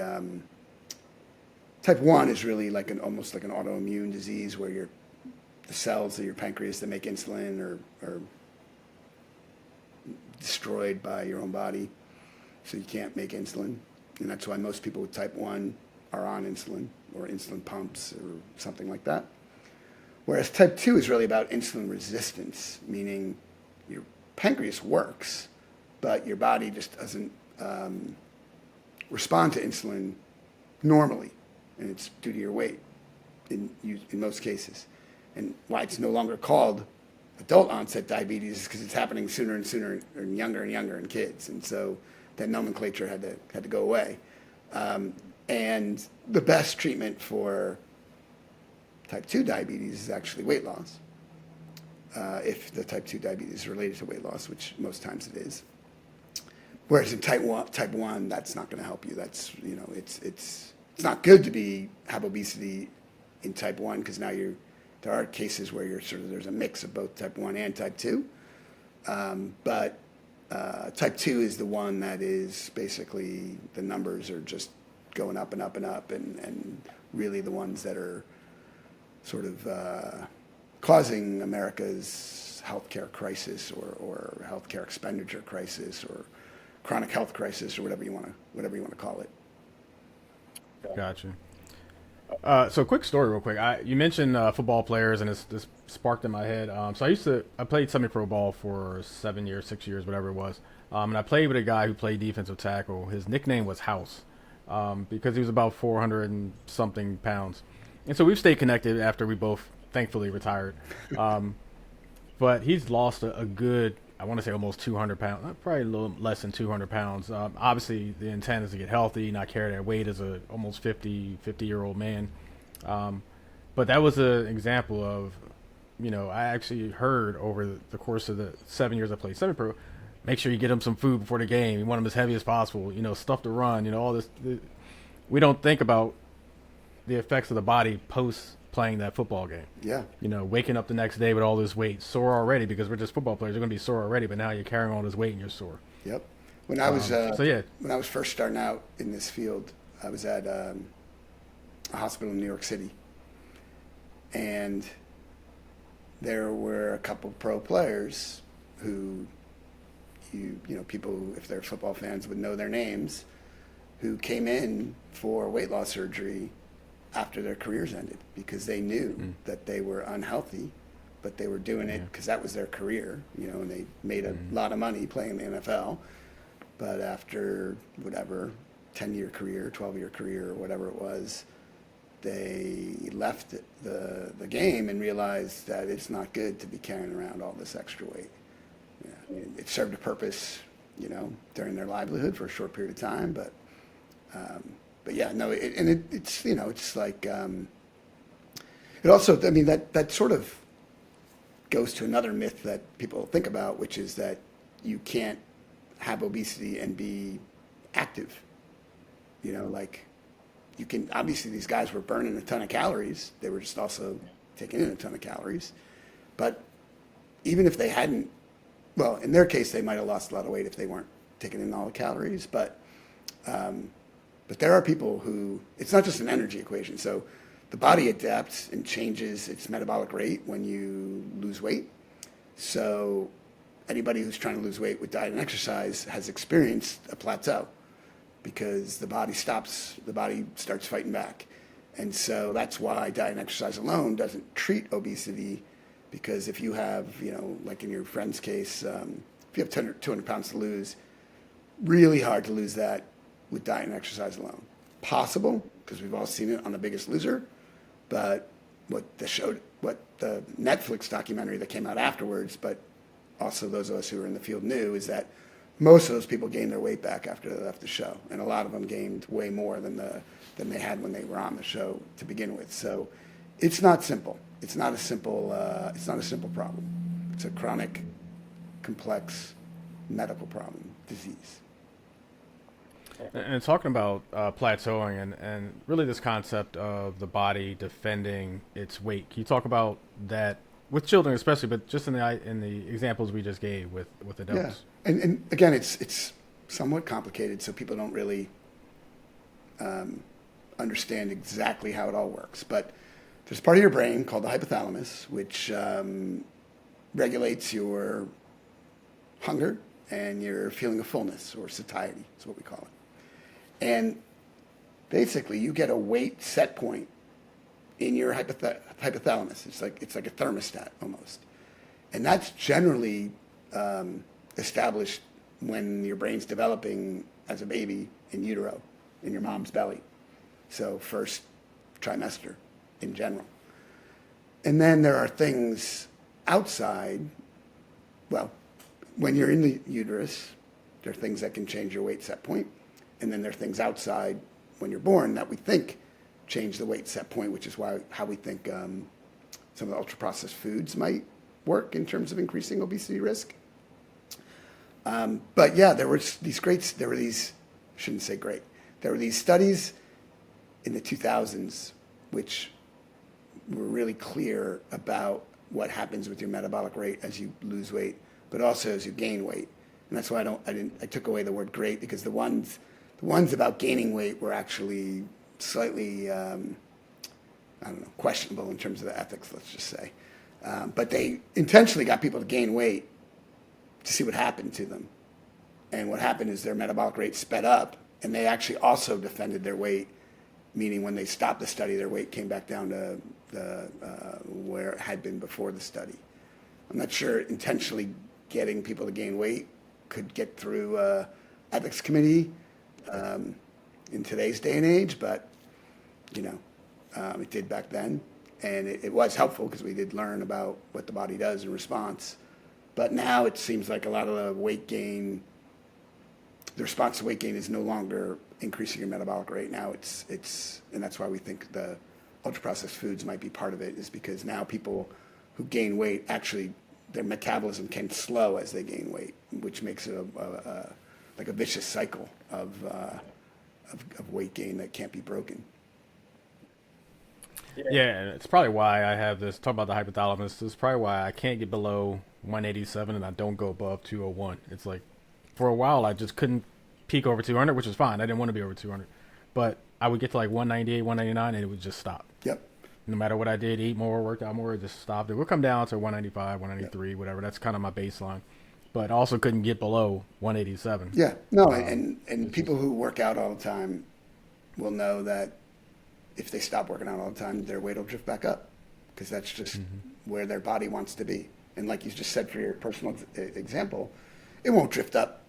type 1 is really almost like an autoimmune disease, where the cells of your pancreas that make insulin are destroyed by your own body, so you can't make insulin, and that's why most people with type 1 are on insulin or insulin pumps or something like that. Whereas type 2 is really about insulin resistance, meaning your pancreas works, but your body just doesn't respond to insulin normally, and it's due to your weight in most cases. And why it's no longer called adult onset diabetes is because it's happening sooner and sooner and younger in kids. And so that nomenclature had to go away. And the best treatment for type 2 diabetes is actually weight loss. If the type 2 diabetes is related to weight loss, which most times it is. Whereas in type 1, that's not going to help you. That's, it's not good to have obesity in type 1 because now there are cases where there's a mix of both type 1 and type 2. But type 2 is the one that is basically the numbers are just going up and up and up, and really the ones that are sort of causing America's healthcare crisis or healthcare expenditure crisis or chronic health crisis or whatever you want to call it. Gotcha. So quick story real quick. You mentioned football players, and this sparked in my head. So I played semi-pro ball for 7 years, 6 years, whatever it was. And I played with a guy who played defensive tackle. His nickname was House because he was about 400 and something pounds. And so we've stayed connected after we both thankfully retired. But he's lost a good, I want to say almost 200 pounds, probably a little less than 200 pounds. Obviously, the intent is to get healthy, not carry that weight as a almost 50-year-old man. But that was an example of, I actually heard over the course of the 7 years I played semi-pro, make sure you get him some food before the game. You want him as heavy as possible, stuff to run, all this. We don't think about the effects of the body post playing that football game. Yeah. Waking up the next day with all this weight, sore already because we're just football players. You're going to be sore already, but now you're carrying all this weight and you're sore. Yep. When I was when I was first starting out in this field, I was at a hospital in New York City, and there were a couple pro players who people who, if they're football fans, would know their names, who came in for weight loss surgery after their careers ended because they knew that they were unhealthy, but they were doing it because that was their career, and they made a lot of money playing in the NFL. But after whatever 10-year career, 12-year career, or whatever it was, they left the game and realized that it's not good to be carrying around all this extra weight. Yeah, it served a purpose, during their livelihood for a short period of time, but yeah, no, it's like, it also, that sort of goes to another myth that people think about, which is that you can't have obesity and be active. Like you can, obviously these guys were burning a ton of calories. They were just also taking in a ton of calories. But even if they hadn't, well, in their case, they might have lost a lot of weight if they weren't taking in all the calories, but there are people who, it's not just an energy equation. So the body adapts and changes its metabolic rate when you lose weight. So anybody who's trying to lose weight with diet and exercise has experienced a plateau because the body starts fighting back. And so that's why diet and exercise alone doesn't treat obesity, because if you have, like in your friend's case, if you have 200 pounds to lose, really hard to lose that with diet and exercise alone. Possible, because we've all seen it on The Biggest Loser, but what the Netflix documentary that came out afterwards, but also those of us who were in the field knew, is that most of those people gained their weight back after they left the show, and a lot of them gained way more than they had when they were on the show to begin with. So it's not simple. It's not a simple problem. It's a chronic, complex medical problem, disease. And talking about plateauing and really this concept of the body defending its weight, can you talk about that with children especially, but just in the examples we just gave with adults? Yeah, and again, it's somewhat complicated, so people don't really understand exactly how it all works. But there's a part of your brain called the hypothalamus, which regulates your hunger and your feeling of fullness, or satiety is what we call it. And basically, you get a weight set point in your hypothalamus. It's like a thermostat almost. And that's generally established when your brain's developing as a baby in utero, in your mom's belly. So first trimester in general. And then there are things outside, well, when you're in the uterus, there are things that can change your weight set point. And then there are things outside when you're born that we think change the weight set point, which is how we think some of the ultra-processed foods might work in terms of increasing obesity risk. But yeah, there were these studies in the 2000s which were really clear about what happens with your metabolic rate as you lose weight, but also as you gain weight. And that's why I took away the word great, because the ones about gaining weight were actually slightly, questionable in terms of the ethics, let's just say. But they intentionally got people to gain weight to see what happened to them. And what happened is their metabolic rate sped up, and they actually also defended their weight, meaning when they stopped the study, their weight came back down to where it had been before the study. I'm not sure intentionally getting people to gain weight could get through ethics committee in today's day and age, but it did back then, and it was helpful because we did learn about what the body does in response. But now it seems like a lot of the weight gain, the response to weight gain is no longer increasing your metabolic rate. Now it's and that's why we think the ultra-processed foods might be part of it, is because now people who gain weight, actually their metabolism can slow as they gain weight, which makes it like a vicious cycle of weight gain that can't be broken. Yeah, and it's probably why I have this, talk about the hypothalamus, it's probably why I can't get below 187 and I don't go above 201. It's like, for a while I just couldn't peak over 200, which is fine. I didn't want to be over 200. But I would get to like 198, 199, and it would just stop. Yep. No matter what I did, eat more, work out more, it just stopped. It would come down to 195, 193, yep, whatever. That's kind of my baseline. But I also couldn't get below 187. Yeah. No, and people who work out all the time will know that if they stop working out all the time, their weight will drift back up, because that's just where their body wants to be. And like you just said, for your personal example, it won't drift up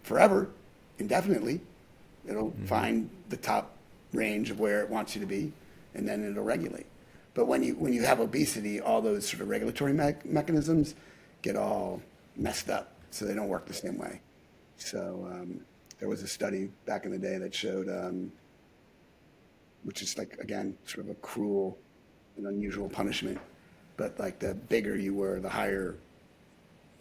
forever, indefinitely. It'll find the top range of where it wants you to be, and then it'll regulate. But when you have obesity, all those sort of regulatory mechanisms get all messed up, so they don't work the same way. So there was a study back in the day that showed, which is like, again, sort of a cruel and unusual punishment, but like the bigger you were, the higher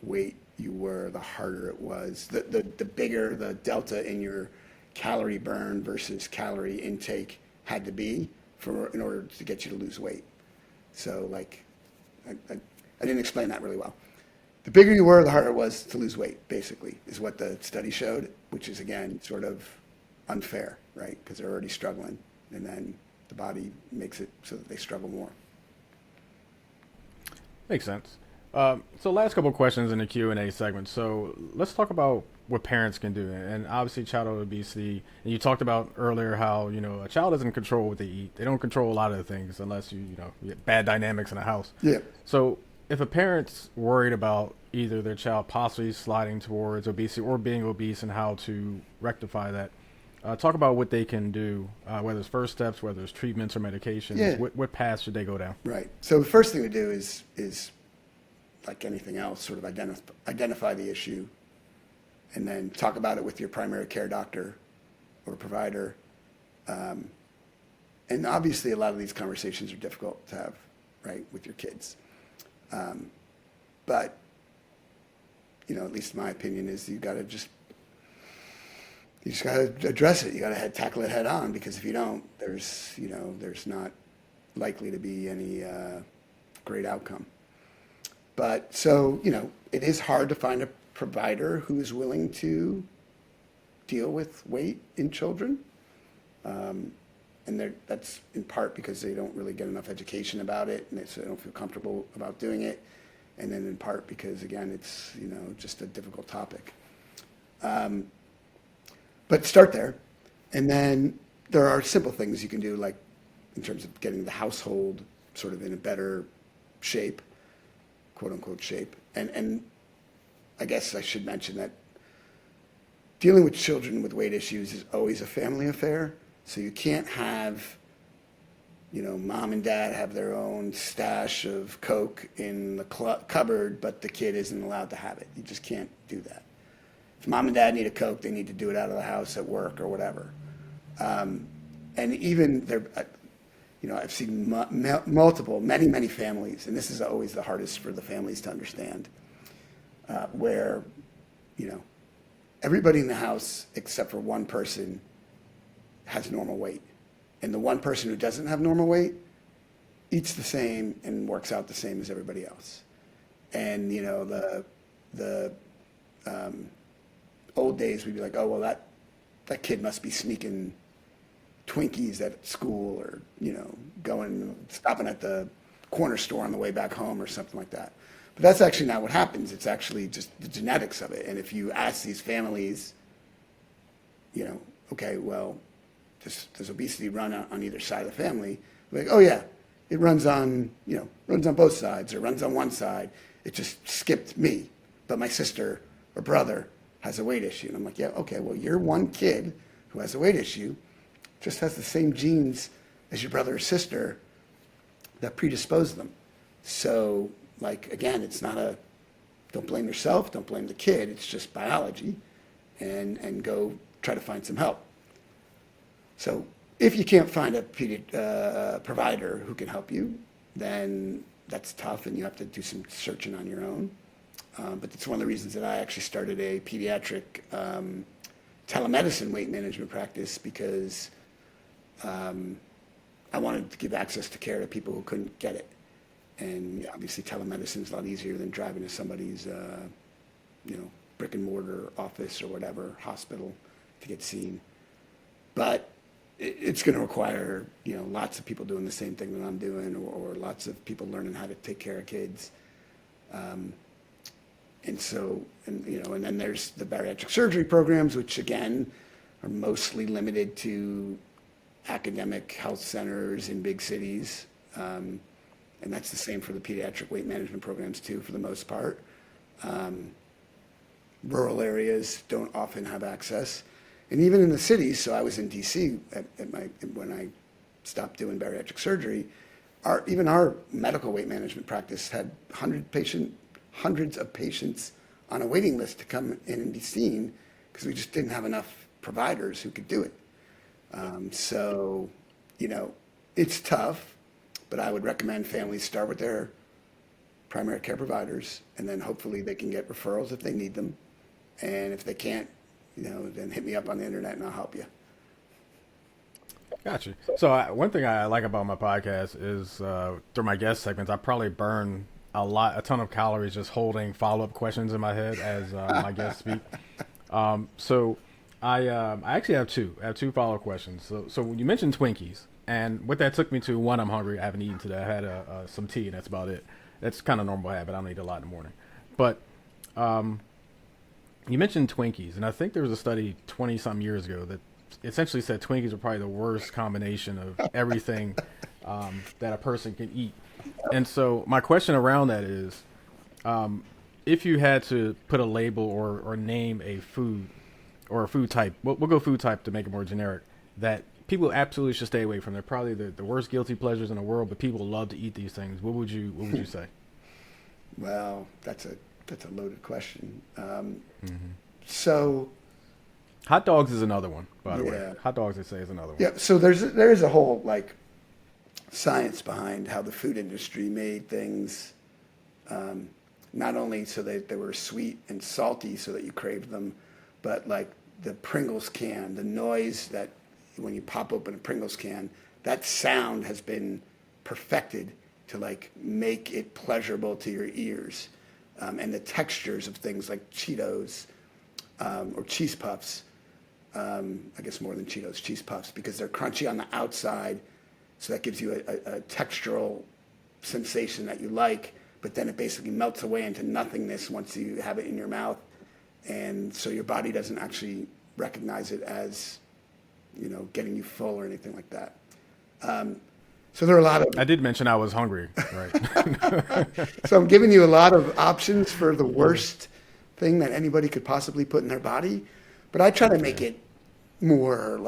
weight you were, the harder it was. The bigger the delta in your calorie burn versus calorie intake had to be in order to get you to lose weight. So like, I didn't explain that really well. The bigger you were, the harder it was to lose weight, basically, is what the study showed, which is, again, sort of unfair, right? Because they're already struggling, and then the body makes it so that they struggle more. Makes sense. So last couple of questions in the Q&A segment. So let's talk about what parents can do. And obviously childhood obesity, and you talked about earlier how, a child doesn't control what they eat. They don't control a lot of the things unless you get bad dynamics in the house. Yeah. So if a parent's worried about either their child possibly sliding towards obesity or being obese and how to rectify that, talk about what they can do, whether it's first steps, whether it's treatments or medications. Yeah. What path should they go down? Right. So the first thing to do is like anything else, sort of identify the issue, and then talk about it with your primary care doctor or provider. And obviously a lot of these conversations are difficult to have, right, with your kids. But, at least my opinion is you just got to address it. You got to tackle it head on, because if you don't, there's not likely to be any great outcome. But so, it is hard to find a provider who is willing to deal with weight in children. And that's in part because they don't really get enough education about it, and so they don't feel comfortable about doing it. And then in part because, again, it's, just a difficult topic. But start there. And then there are simple things you can do, like in terms of getting the household sort of in a better shape, quote unquote shape. And I guess I should mention that dealing with children with weight issues is always a family affair. So you can't have mom and dad have their own stash of Coke in the cupboard, but the kid isn't allowed to have it. You just can't do that. If mom and dad need a Coke, they need to do it out of the house at work or whatever. And even there, I've seen many families, and this is always the hardest for the families to understand, where, everybody in the house except for one person has normal weight. And the one person who doesn't have normal weight eats the same and works out the same as everybody else. And, the old days, we'd be like, oh, well, that kid must be sneaking Twinkies at school, or, stopping at the corner store on the way back home or something like that. But that's actually not what happens. It's actually just the genetics of it. And if you ask these families, okay, well, does obesity run on either side of the family? Like, oh yeah, it runs on both sides, or runs on one side. It just skipped me, but my sister or brother has a weight issue. And I'm like, yeah, okay, well, your one kid who has a weight issue just has the same genes as your brother or sister that predispose them. So, again, it's not don't blame yourself, don't blame the kid. It's just biology, and go try to find some help. So if you can't find a provider who can help you, then that's tough, and you have to do some searching on your own. But that's one of the reasons that I actually started a pediatric telemedicine weight management practice, because I wanted to give access to care to people who couldn't get it. And obviously telemedicine is a lot easier than driving to somebody's brick and mortar office or whatever, hospital, to get seen. But it's going to require lots of people doing the same thing that I'm doing, or lots of people learning how to take care of kids. And then there's the bariatric surgery programs, which again are mostly limited to academic health centers in big cities. And that's the same for the pediatric weight management programs too, for the most part. Rural areas don't often have access. And even in the cities, so I was in DC when I stopped doing bariatric surgery, even our medical weight management practice had hundreds of patients on a waiting list to come in and be seen, because we just didn't have enough providers who could do it. It's tough, but I would recommend families start with their primary care providers, and then hopefully they can get referrals if they need them. And if they can't, then hit me up on the internet and I'll help you. Gotcha. So one thing I like about my podcast is through my guest segments, I probably burn a ton of calories just holding follow-up questions in my head as my guests speak. So I actually have two. I have two follow-up questions. So you mentioned Twinkies, and what that took me to, one, I'm hungry. I haven't eaten today. I had some tea, and that's about it. That's kind of normal habit. I don't eat a lot in the morning. But you mentioned Twinkies, and I think there was a study 20-something years ago that essentially said Twinkies are probably the worst combination of everything that a person can eat. And so my question around that is, if you had to put a label or name a food or a food type, we'll go food type to make it more generic, that people absolutely should stay away from. They're probably the worst guilty pleasures in the world, but people love to eat these things. What would you say? Well, that's a loaded question. So, hot dogs is another one, by the way. Hot dogs, they say, is another one. Yeah. So there's a whole science behind how the food industry made things, not only so that they were sweet and salty so that you craved them, but the Pringles can, the noise that when you pop open a Pringles can, that sound has been perfected to make it pleasurable to your ears. And the textures of things like Cheetos or Cheese Puffs, I guess more than Cheetos, Cheese Puffs, because they're crunchy on the outside, so that gives you a textural sensation that you like, but then it basically melts away into nothingness once you have it in your mouth, and so your body doesn't actually recognize it as getting you full or anything like that. So there are a lot of... I did mention I was hungry, right? So I'm giving you a lot of options for the worst thing that anybody could possibly put in their body, but I try to make it more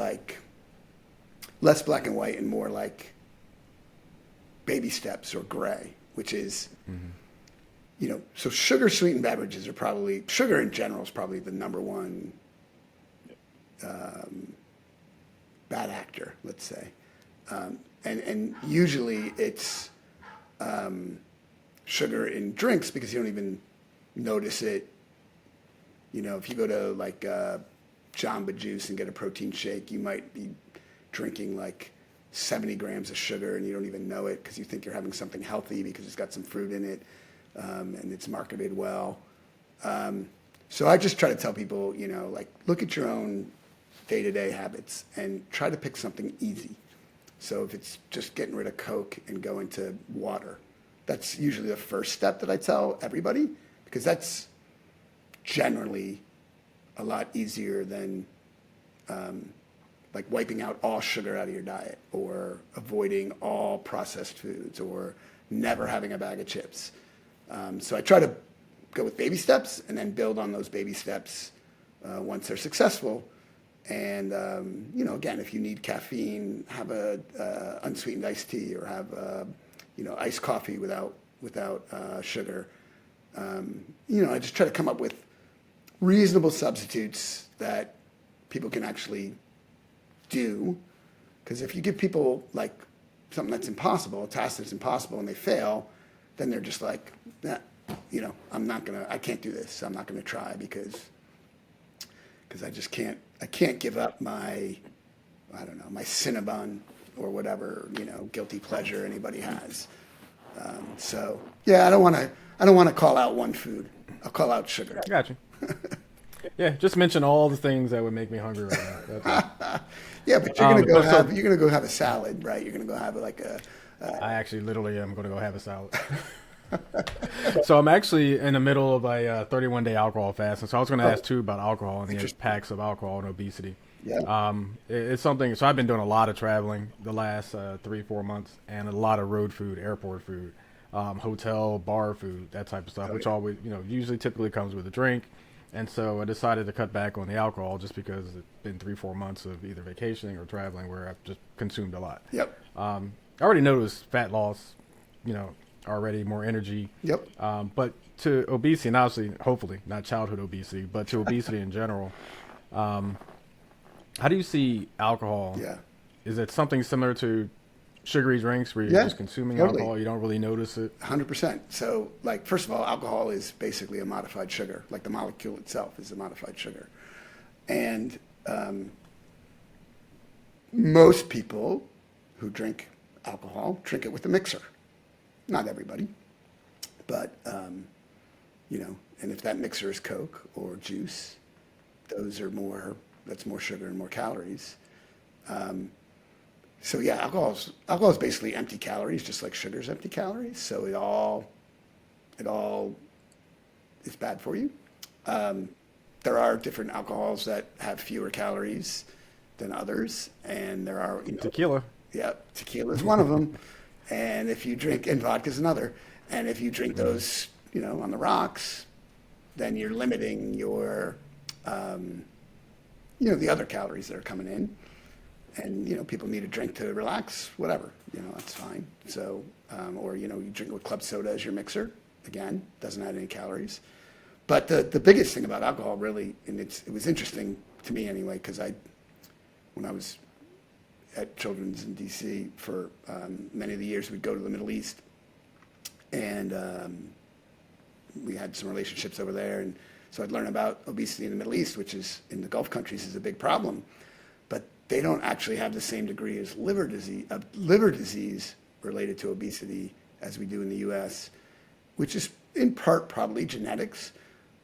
less black and white and more baby steps or gray, which is, so sugar sweetened beverages sugar in general is probably the number one bad actor, let's say. And usually it's sugar in drinks because you don't even notice it. If you go to like Jamba Juice and get a protein shake, you might be drinking like 70 grams of sugar and you don't even know it because you think you're having something healthy because it's got some fruit in it, and it's marketed well. So I just try to tell people, like, look at your own day-to-day habits and try to pick something easy. So if it's just getting rid of Coke and going to water, that's usually the first step that I tell everybody, because that's generally a lot easier than like wiping out all sugar out of your diet or avoiding all processed foods or never having a bag of chips. So I try to go with baby steps and then build on those baby steps once they're successful. And, again, if you need caffeine, have a unsweetened iced tea or have, iced coffee without sugar. I just try to come up with reasonable substitutes that people can actually do. Because if you give people, like, something that's impossible, a task that's impossible, and they fail, then they're just like, I can't do this. I'm not going to try because I can't give up my Cinnabon or whatever, guilty pleasure anybody has. So yeah, I don't want to call out one food. I'll call out sugar. Gotcha. Yeah, just mention all the things that would make me hungry right now. That's yeah, but you're gonna go have a salad, right? You're gonna go have I actually literally am gonna go have a salad. So I'm actually in the middle of a 31-day alcohol fast, and so I was going to ask too about alcohol and the impacts of alcohol and obesity. Yeah. It's something. So I've been doing a lot of traveling the last 3-4 months, and a lot of road food, airport food, hotel, bar food, that type of stuff, which always, usually typically comes with a drink. And so I decided to cut back on the alcohol just because it's been 3-4 months of either vacationing or traveling where I've just consumed a lot. Yep. I already noticed fat loss, already more energy. Yep. But to obesity, and obviously, hopefully, not childhood obesity, but to obesity in general, how do you see alcohol? Yeah. Is it something similar to sugary drinks where you're just consuming alcohol, you don't really notice it? 100%. So, like, first of all, alcohol is basically a modified sugar. Like, the molecule itself is a modified sugar. And most people who drink alcohol drink it with a mixer. Not everybody, but, and if that mixer is Coke or juice, that's more sugar and more calories. So yeah, alcohol is basically empty calories, just like sugar is empty calories. So it all is bad for you. There are different alcohols that have fewer calories than others, and there are, Tequila. Yeah, tequila is one of them. And vodka is another. And if you drink those, on the rocks, then you're limiting your, the other calories that are coming in. And, people need a drink to relax, whatever, that's fine. So, or, you drink with club soda as your mixer. Again, doesn't add any calories. But the biggest thing about alcohol really, and it was interesting to me anyway, because when I was at Children's in D.C. for many of the years, we'd go to the Middle East, and we had some relationships over there, and so I'd learn about obesity in the Middle East, which is in the Gulf countries is a big problem, but they don't actually have the same degree as liver disease related to obesity as we do in the U.S., which is in part probably genetics,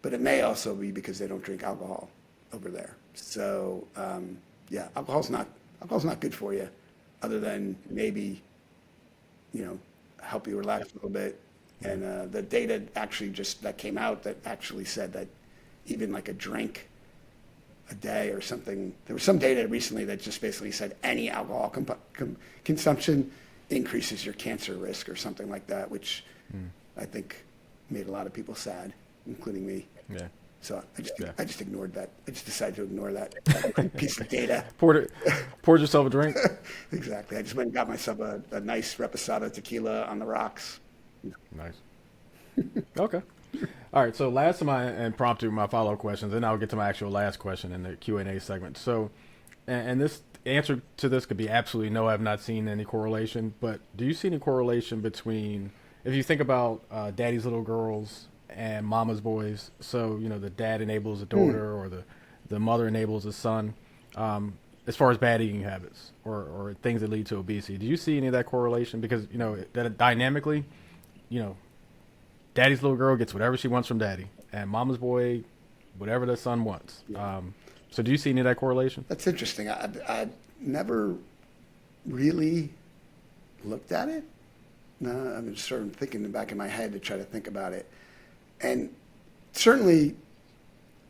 but it may also be because they don't drink alcohol over there. So yeah, alcohol's not good for you, other than maybe, help you relax a little bit. And the data actually that came out that actually said that even like a drink a day or something, there was some data recently that just basically said any alcohol consumption increases your cancer risk or something like that, which I think made a lot of people sad, including me. Yeah. So Yeah. I just ignored that. I just decided to ignore that piece of data. Poured yourself a drink. Exactly. I just went and got myself a nice reposado tequila on the rocks. Nice. Okay. All right. So last of my impromptu, my follow-up questions, and I'll get to my actual last question in the Q&A segment. So, and this answer to this could be absolutely no. I've not seen any correlation. But do you see any correlation between, if you think about daddy's little girls and mama's boys? So the dad enables the daughter, or the mother enables the son. As far as bad eating habits or things that lead to obesity, do you see any of that correlation? Because that dynamically, daddy's little girl gets whatever she wants from daddy, and mama's boy, whatever the son wants. So do you see any of that correlation? That's interesting. I never really looked at it. No, I'm just sort of thinking in the back of my head to try to think about it. And certainly,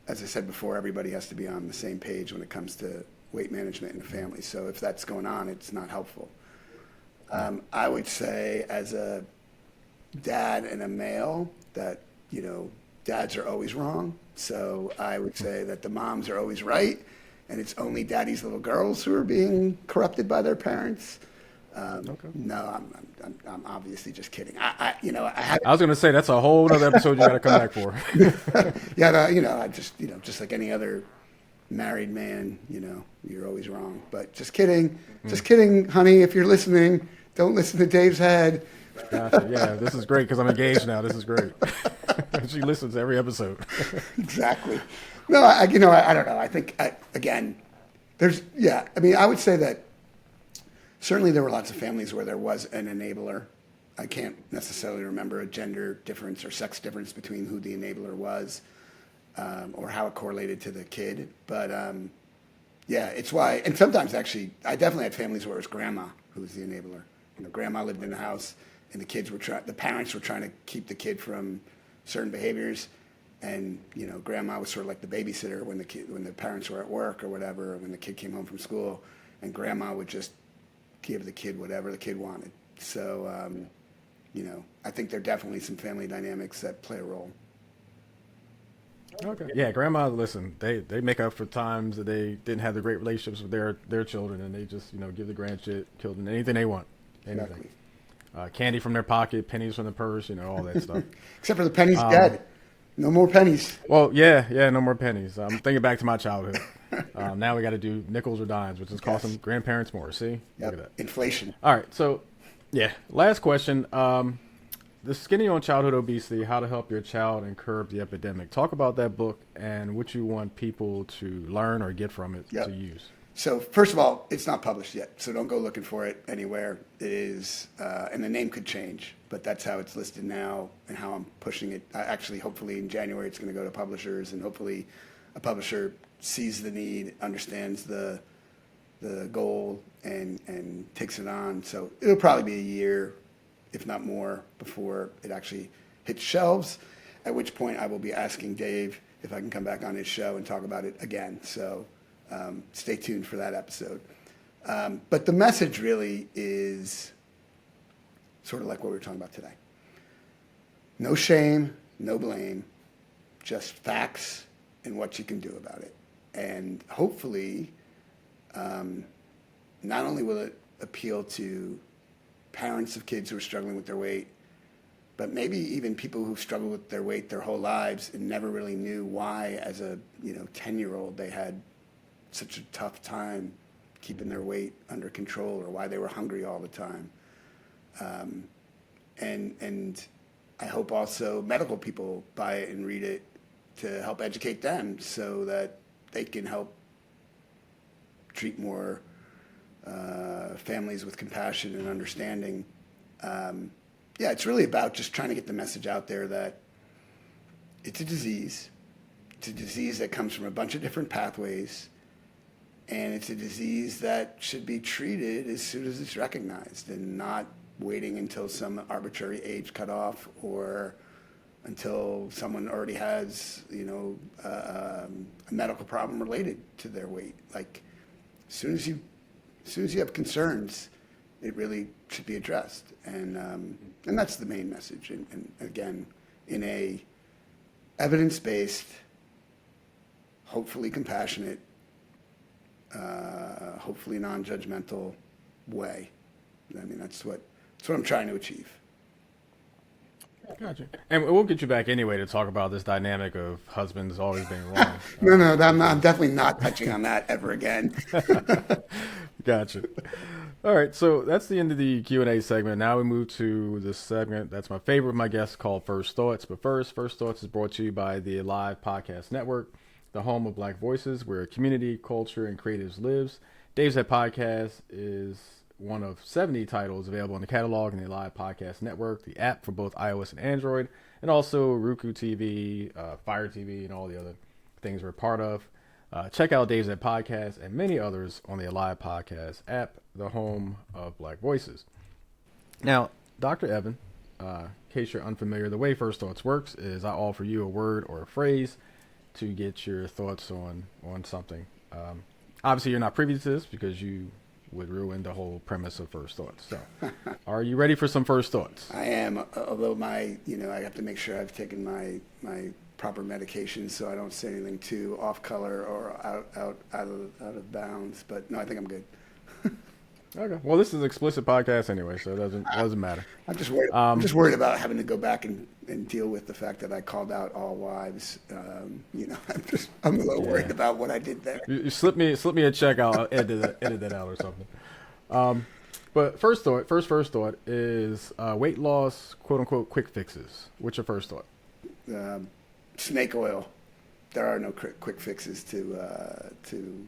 as I said before, everybody has to be on the same page when it comes to weight management in the family. So if that's going on, it's not helpful. I would say as a dad and a male that, dads are always wrong. So I would say that the moms are always right, and it's only daddy's little girls who are being corrupted by their parents. Okay. No, I'm obviously just kidding. I had, I was going to say that's a whole other episode you got to come back for. I just, just like any other married man, you're always wrong. But just kidding, honey. If you're listening, don't listen to Dave's head. Gotcha. Yeah, this is great because I'm engaged now. This is great. She listens to every episode. Exactly. No, I don't know. I think again, I would say that certainly there were lots of families where there was an enabler. I can't necessarily remember a gender difference or sex difference between who the enabler was, or how it correlated to the kid. But it's why. And sometimes actually, I definitely had families where it was grandma who was the enabler. Grandma lived in the house, and the parents were trying to keep the kid from certain behaviors, and grandma was sort of like the babysitter when the parents were at work or whatever, when the kid came home from school, and grandma would just give the kid whatever the kid wanted. So I think there are definitely some family dynamics that play a role. Okay. Yeah, grandma, listen, they make up for times that they didn't have the great relationships with their children, and they just give the grandchildren anything they want. Anything. Exactly. Candy from their pocket, pennies from the purse, all that stuff. Except for the pennies dead. No more pennies. Well, yeah, no more pennies. I'm thinking back to my childhood. Now we got to do nickels or dimes, which is costing grandparents more. See? Yep. Look at that. Inflation. All right, so, last question. The Skinny on Childhood Obesity, How to Help Your Child and Curb the Epidemic. Talk about that book and what you want people to learn or get from it to use. So first of all, it's not published yet, so don't go looking for it anywhere. It is, and the name could change, but that's how it's listed now and how I'm pushing it. Actually, hopefully in January it's going to go to publishers, and hopefully a publisher sees the need, understands the goal, and takes it on. So it'll probably be a year, if not more, before it actually hits shelves, at which point I will be asking Dave if I can come back on his show and talk about it again. So stay tuned for that episode. But the message really is sort of like what we were talking about today. No shame, no blame, just facts and what you can do about it. And hopefully, not only will it appeal to parents of kids who are struggling with their weight, but maybe even people who struggle with their weight their whole lives and never really knew why, as a 10-year-old, they had such a tough time keeping their weight under control, or why they were hungry all the time. And I hope also medical people buy it and read it to help educate them so that they can help treat more families with compassion and understanding. It's really about just trying to get the message out there that it's a disease. It's a disease that comes from a bunch of different pathways, and it's a disease that should be treated as soon as it's recognized, and not waiting until some arbitrary age cutoff or until someone already has, a medical problem related to their weight. Like, as soon as you have concerns, it really should be addressed, and that's the main message. And again, in a evidence-based, hopefully compassionate, hopefully non-judgmental way. I mean, that's what I'm trying to achieve. Gotcha. And we'll get you back anyway to talk about this dynamic of husbands always being wrong. No, I'm definitely not touching on that ever again. Gotcha. All right, so that's the end of the Q&A segment. Now we move to the segment that's my favorite of my guests, called First Thoughts. But First Thoughts is brought to you by the Alive Podcast Network, the home of Black voices, where community, culture, and creatives lives. Dave's Head Podcast is one of 70 titles available in the catalog in the Alive Podcast Network, the app for both iOS and Android, and also Roku TV, Fire TV, and all the other things we're part of. Check out Dave's Head Podcast and many others on the Alive Podcast app, the home of Black voices. Now, Dr. Evan, in case you're unfamiliar, the way First Thoughts works is I offer you a word or a phrase to get your thoughts on something. Obviously, you're not privy to this because you would ruin the whole premise of First Thoughts. So, are you ready for some First Thoughts? I am, although I have to make sure I've taken my proper medication so I don't say anything too off color or out of bounds. But no, I think I'm good. Okay. Well, this is an explicit podcast anyway, so it doesn't matter. I'm just worried. I'm just worried about having to go back and deal with the fact that I called out all wives. I'm a little worried about what I did there. You slip me a check. I'll edit that out or something. But first thought is weight loss, quote unquote, quick fixes. What's your first thought? Snake oil. There are no quick fixes to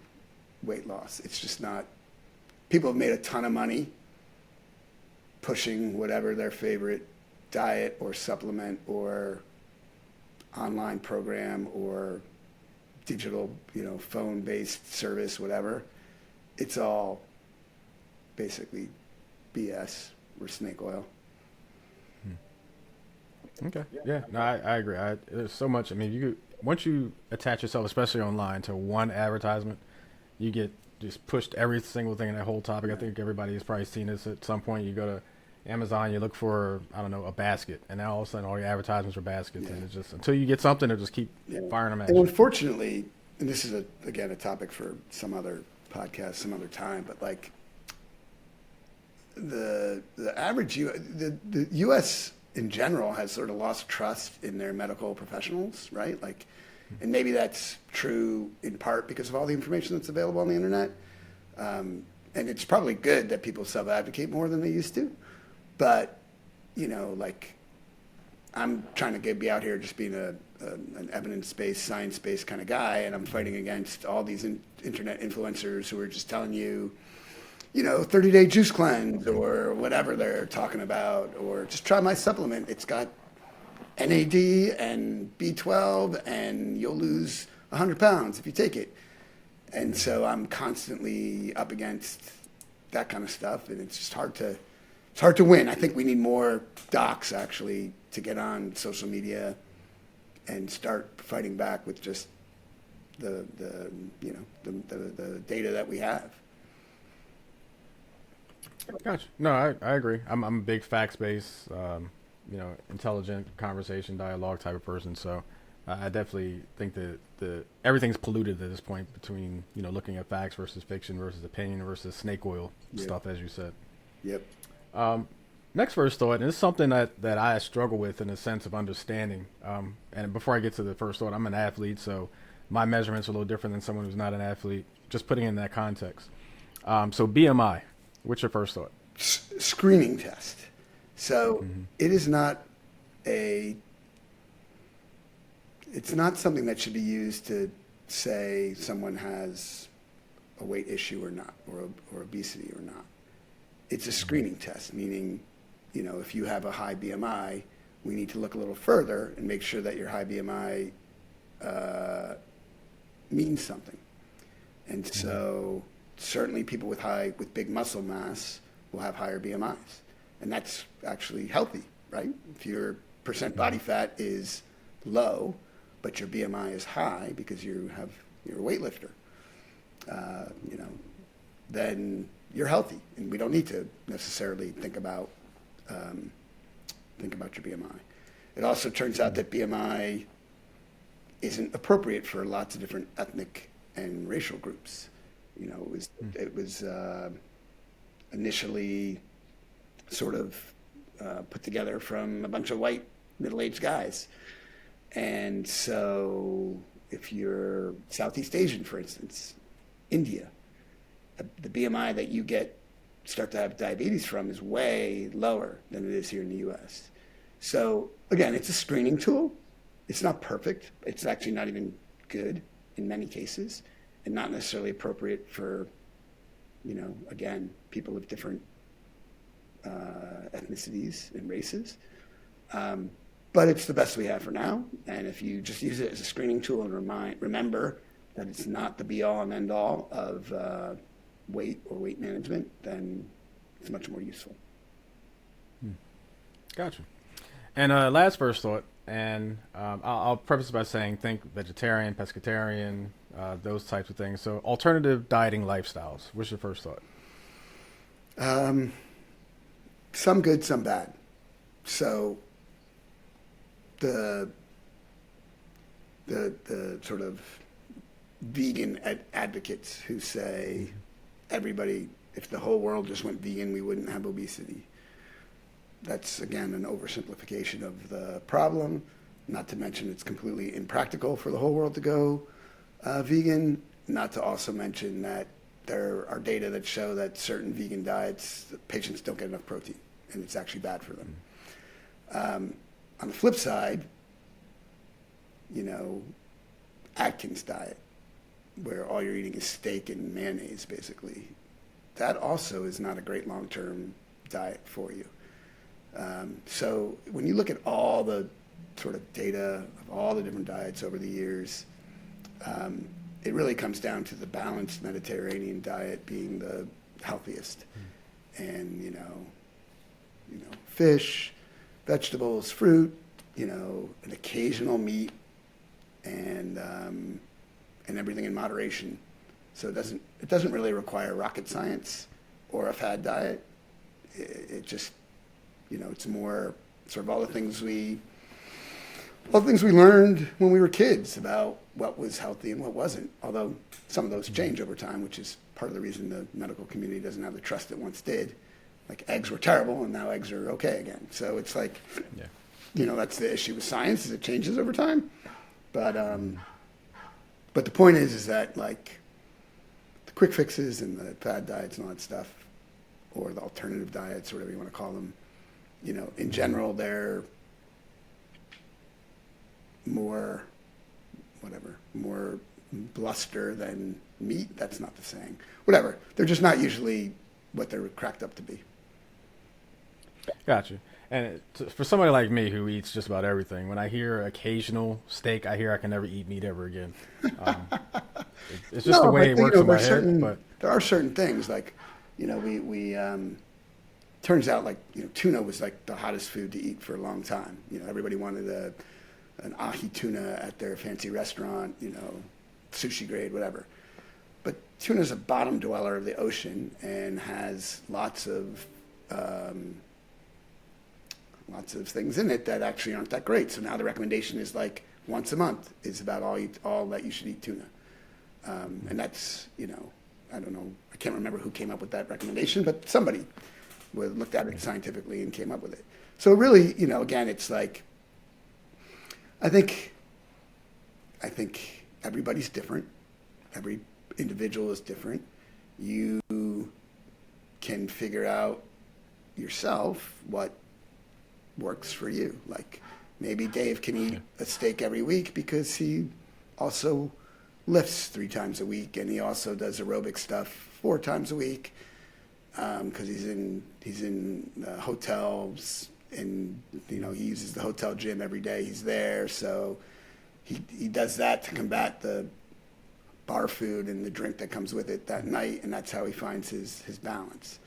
weight loss. It's just not. People have made a ton of money pushing whatever their favorite diet or supplement or online program or digital, phone-based service, whatever. It's all basically BS or snake oil. Okay. Yeah. No, I agree. There's so much. I mean, once you attach yourself, especially online, to one advertisement, you get just pushed every single thing in that whole topic. I think everybody has probably seen this at some point. You go to Amazon, you look for, I don't know, a basket, and now all of a sudden all your advertisements are baskets, and it's just until you get something, they'll just keep firing them at you. And unfortunately, and this is again a topic for some other podcast, some other time, but like the average the U.S. in general has sort of lost trust in their medical professionals, right? Like. And maybe that's true in part because of all the information that's available on the internet. And it's probably good that people self-advocate more than they used to. But, I'm trying to be out here just being an evidence-based, science-based kind of guy, and I'm fighting against all these internet influencers who are just telling you, 30-day juice cleanse or whatever they're talking about, or just try my supplement. It's got NAD and B12, and you'll lose 100 pounds if you take it. And so I'm constantly up against that kind of stuff, and it's just hard to win. I think we need more docs actually to get on social media and start fighting back with just the data that we have. Gotcha. No, I agree. I'm a big facts-based, intelligent conversation, dialogue type of person. So I definitely think that everything's polluted at this point between, looking at facts versus fiction versus opinion versus snake oil stuff, as you said. Yep. Next first thought, and it's something that I struggle with in a sense of understanding. And before I get to the first thought, I'm an athlete, so my measurements are a little different than someone who's not an athlete, just putting it in that context. So BMI, what's your first thought? Screening test. So it is not it's not something that should be used to say someone has a weight issue or not, or obesity or not. It's a screening test, meaning, if you have a high BMI, we need to look a little further and make sure that your high BMI means something. And so certainly people with big muscle mass will have higher BMIs. And that's actually healthy, right? If your percent body fat is low, but your BMI is high because you're a weightlifter, then you're healthy, and we don't need to necessarily think about your BMI. It also turns out that BMI isn't appropriate for lots of different ethnic and racial groups. You know, it was initially sort of put together from a bunch of white middle-aged guys. And so if you're Southeast Asian, for instance, India, the BMI that you start to have diabetes from is way lower than it is here in the US. So again, it's a screening tool. It's not perfect. It's actually not even good in many cases, and not necessarily appropriate for, you know, again, people of different ethnicities and races. But it's the best we have for now. And if you just use it as a screening tool and remember that it's not the be-all and end-all of weight or weight management, then it's much more useful. Gotcha. And last first thought, and I'll preface by saying think vegetarian, pescatarian, those types of things. So alternative dieting lifestyles. What's your first thought? Some good, some bad. So the sort of vegan advocates who say everybody, if the whole world just went vegan, we wouldn't have obesity. That's, again, an oversimplification of the problem, not to mention it's completely impractical for the whole world to go vegan, not to also mention that there are data that show that certain vegan diets, patients don't get enough protein, and it's actually bad for them. On the flip side, you know, Atkins diet, where all you're eating is steak and mayonnaise, basically, that also is not a great long-term diet for you. So when you look at all the sort of data of all the different diets over the years, it really comes down to the balanced Mediterranean diet being the healthiest. And, you know, fish, vegetables, fruit, you know, an occasional meat, and everything in moderation. So it doesn't really require rocket science or a fad diet. It just, you know, it's more sort of all the things we learned when we were kids about what was healthy and what wasn't. Although some of those change over time, which is part of the reason the medical community doesn't have the trust it once did. Like eggs were terrible, and now eggs are okay again. So it's like, you know, that's the issue with science, is it changes over time. But the point is that, like, the quick fixes and the fad diets and all that stuff, or the alternative diets, or whatever you want to call them, you know, in general, they're more bluster than meat. That's not the saying. Whatever. They're just not usually what they're cracked up to be. Gotcha. And for somebody like me who eats just about everything, when I hear occasional steak, I hear I can never eat meat ever again. It's just the way it works in my head. But there are certain things, like, you know, we turns out, like, you know, tuna was like the hottest food to eat for a long time. You know, everybody wanted an ahi tuna at their fancy restaurant, you know, sushi grade, whatever. But tuna is a bottom dweller of the ocean and has lots of things in it that actually aren't that great. So now the recommendation is like once a month is about all that you should eat tuna. And that's, you know, I don't know, I can't remember who came up with that recommendation, but somebody looked at it scientifically and came up with it. So really, you know, again, it's like, I think everybody's different. Every individual is different. You can figure out yourself what works for you. Like, maybe Dave can eat a steak every week because he also lifts 3 times a week, and he also does aerobic stuff 4 times a week because he's in hotels, and, you know, he uses the hotel gym every day he's there. So he does that to combat the bar food and the drink that comes with it that night, and that's how he finds his balance.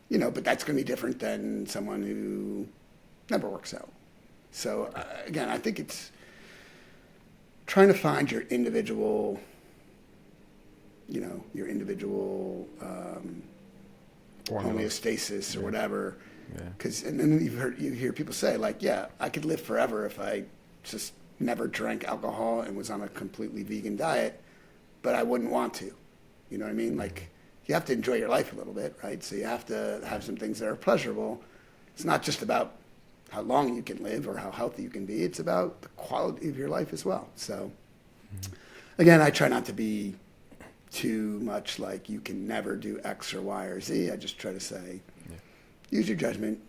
You know, but that's going to be different than someone who never works out. So again, I think it's trying to find your individual, you know, homeostasis or whatever. Because and then you hear people say, like, yeah, I could live forever if I just never drank alcohol and was on a completely vegan diet, but I wouldn't want to. You know what I mean? Like, you have to enjoy your life a little bit, right? So you have to have some things that are pleasurable. It's not just about how long you can live or how healthy you can be. It's about the quality of your life as well. So, again, I try not to be too much like you can never do X or Y or Z. I just try to say, use your judgment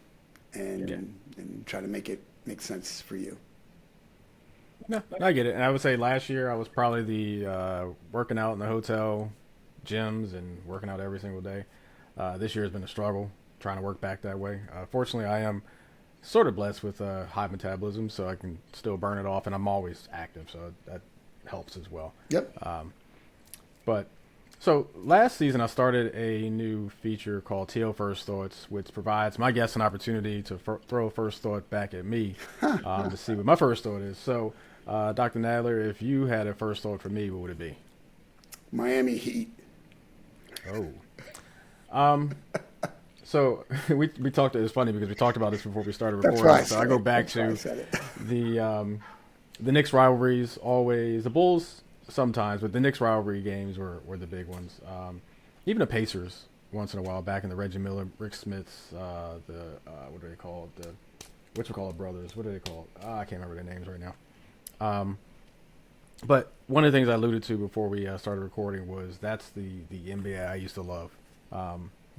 and try to make it make sense for you. No, I get it. And I would say last year I was probably the working out in the hotel gyms and working out every single day. This year has been a struggle trying to work back that way. Fortunately, I am sort of blessed with high metabolism, so I can still burn it off, and I'm always active, so that helps as well. Yep. But so last season I started a new feature called TL First Thoughts, which provides my guests an opportunity to throw a first thought back at me to see what my first thought is. So, Dr. Nadler, if you had a first thought for me, what would it be? Miami Heat. Oh. So we talked. It's funny because we talked about this before we started That's recording. why I So said I go it. back That's to why I said it. the Knicks rivalries. Always the Bulls sometimes, but the Knicks rivalry games were the big ones. Even the Pacers once in a while back in the Reggie Miller, Rick Smiths, what are they called? The whatchamacallit brothers. What are they called? I can't remember their names right now. But one of the things I alluded to before we started recording was that's the NBA I used to love.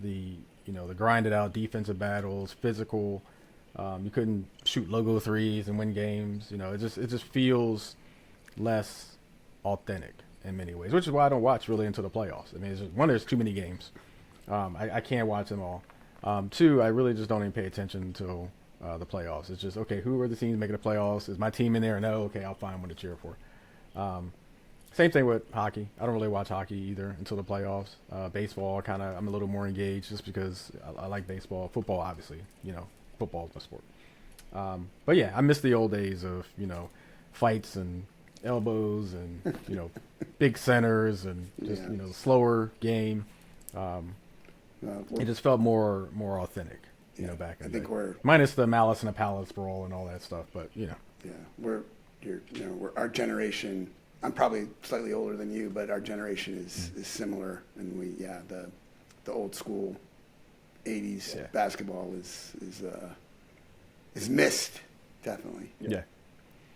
The grinded out defensive battles, physical. You couldn't shoot logo threes and win games. It just feels less authentic in many ways, which is why I don't watch really until the playoffs. I mean, there's too many games. I can't watch them all. Two, I really just don't even pay attention until the playoffs. It's just, okay, who are the teams making the playoffs? Is my team in there? No, okay, I'll find one to cheer for. Same thing with hockey. I don't really watch hockey either until the playoffs. Baseball, I'm a little more engaged just because I like baseball. Football, obviously, football is my sport. But yeah, I miss the old days of, fights and elbows and, big centers and just, slower game. It just felt more authentic, back in the day. Minus the malice in the palace brawl and all that stuff, but, Yeah, we're our generation. I'm probably slightly older than you, but our generation is similar, and the old school '80s basketball is missed, definitely. Yeah.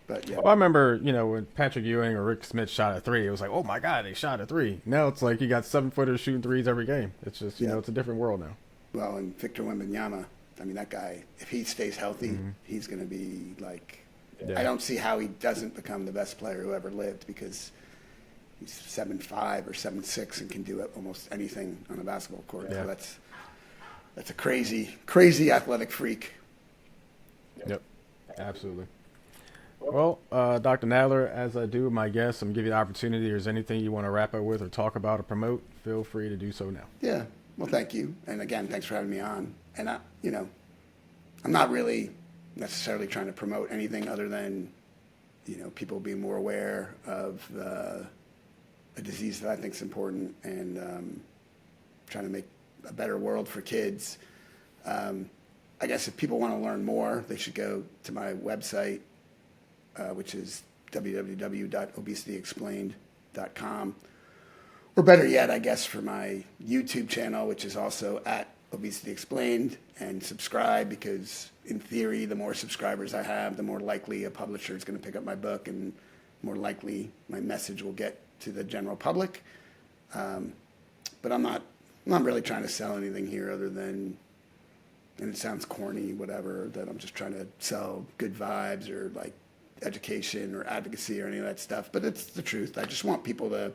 But Well, I remember, when Patrick Ewing or Rick Smith shot a three, it was like, oh my God, they shot a three. Now it's like you got 7-footers shooting threes every game. It's just, it's a different world now. Well, and Victor Wembanyama, I mean, that guy, if he stays healthy, he's going to be like. Yeah. I don't see how he doesn't become the best player who ever lived because he's 7'5" or 7'6" and can do almost anything on a basketball court. Yeah. So that's a crazy athletic freak. Yep, absolutely. Well, Dr. Nadler, as I do with my guests, I'm going to give you the opportunity. If there's anything you want to wrap up with or talk about or promote, feel free to do so now. Yeah, well, thank you. And again, thanks for having me on. And, I'm not really necessarily trying to promote anything other than, people being more aware of a disease that I think is important and trying to make a better world for kids. I guess if people want to learn more, they should go to my website, which is www.obesityexplained.com. Or better yet, I guess, for my YouTube channel, which is also at Obesity Explained, and subscribe because, in theory, the more subscribers I have, the more likely a publisher is going to pick up my book and more likely my message will get to the general public. But I'm not really trying to sell anything here other than, and it sounds corny, whatever, that I'm just trying to sell good vibes or like education or advocacy or any of that stuff. But it's the truth. I just want people to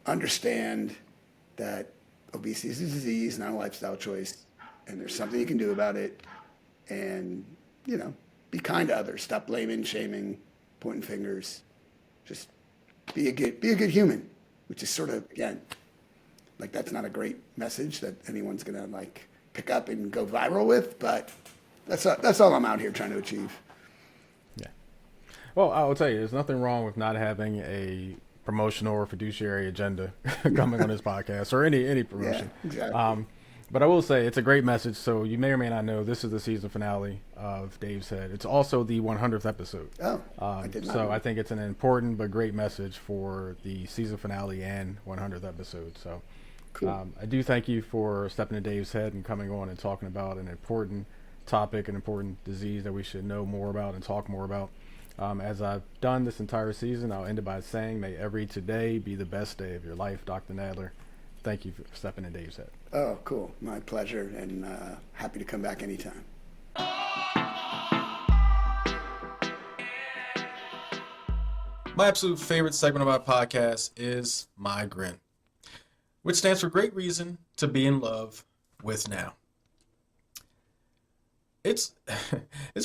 understand that obesity is a disease, not a lifestyle choice, and there's something you can do about it. And, be kind to others. Stop blaming, shaming, pointing fingers. Just be a good human, which is sort of, again, like that's not a great message that anyone's going to like pick up and go viral with, but that's all I'm out here trying to achieve. Yeah. Well, I will tell you, there's nothing wrong with not having a promotional or fiduciary agenda coming on this podcast or any promotion. Yeah, exactly. But I will say it's a great message. So you may or may not know this is the season finale of Dave's Head. It's also the 100th episode. Oh, I did not So know. I think it's an important but great message for the season finale and 100th episode. So Cool. I do thank you for stepping to Dave's Head and coming on and talking about an important topic, an important disease that we should know more about and talk more about. As I've done this entire season, I'll end it by saying, may every today be the best day of your life, Dr. Nadler. Thank you for stepping in Dave's Head. Oh, cool. My pleasure, and happy to come back anytime. My absolute favorite segment of our podcast is my GRIN, which stands for Great Reason to Be in Love with Now. It's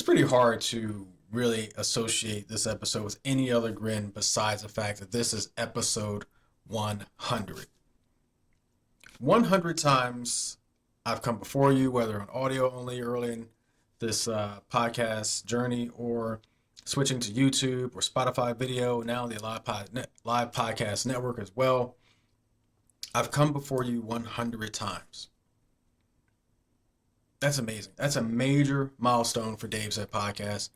pretty hard to really associate this episode with any other GRIN besides the fact that this is episode 100. 100 times I've come before you, whether on audio only early in this podcast journey or switching to YouTube or Spotify video, now the live podcast network as well. I've come before you 100 times. That's amazing. That's a major milestone for Dave's Head Podcast.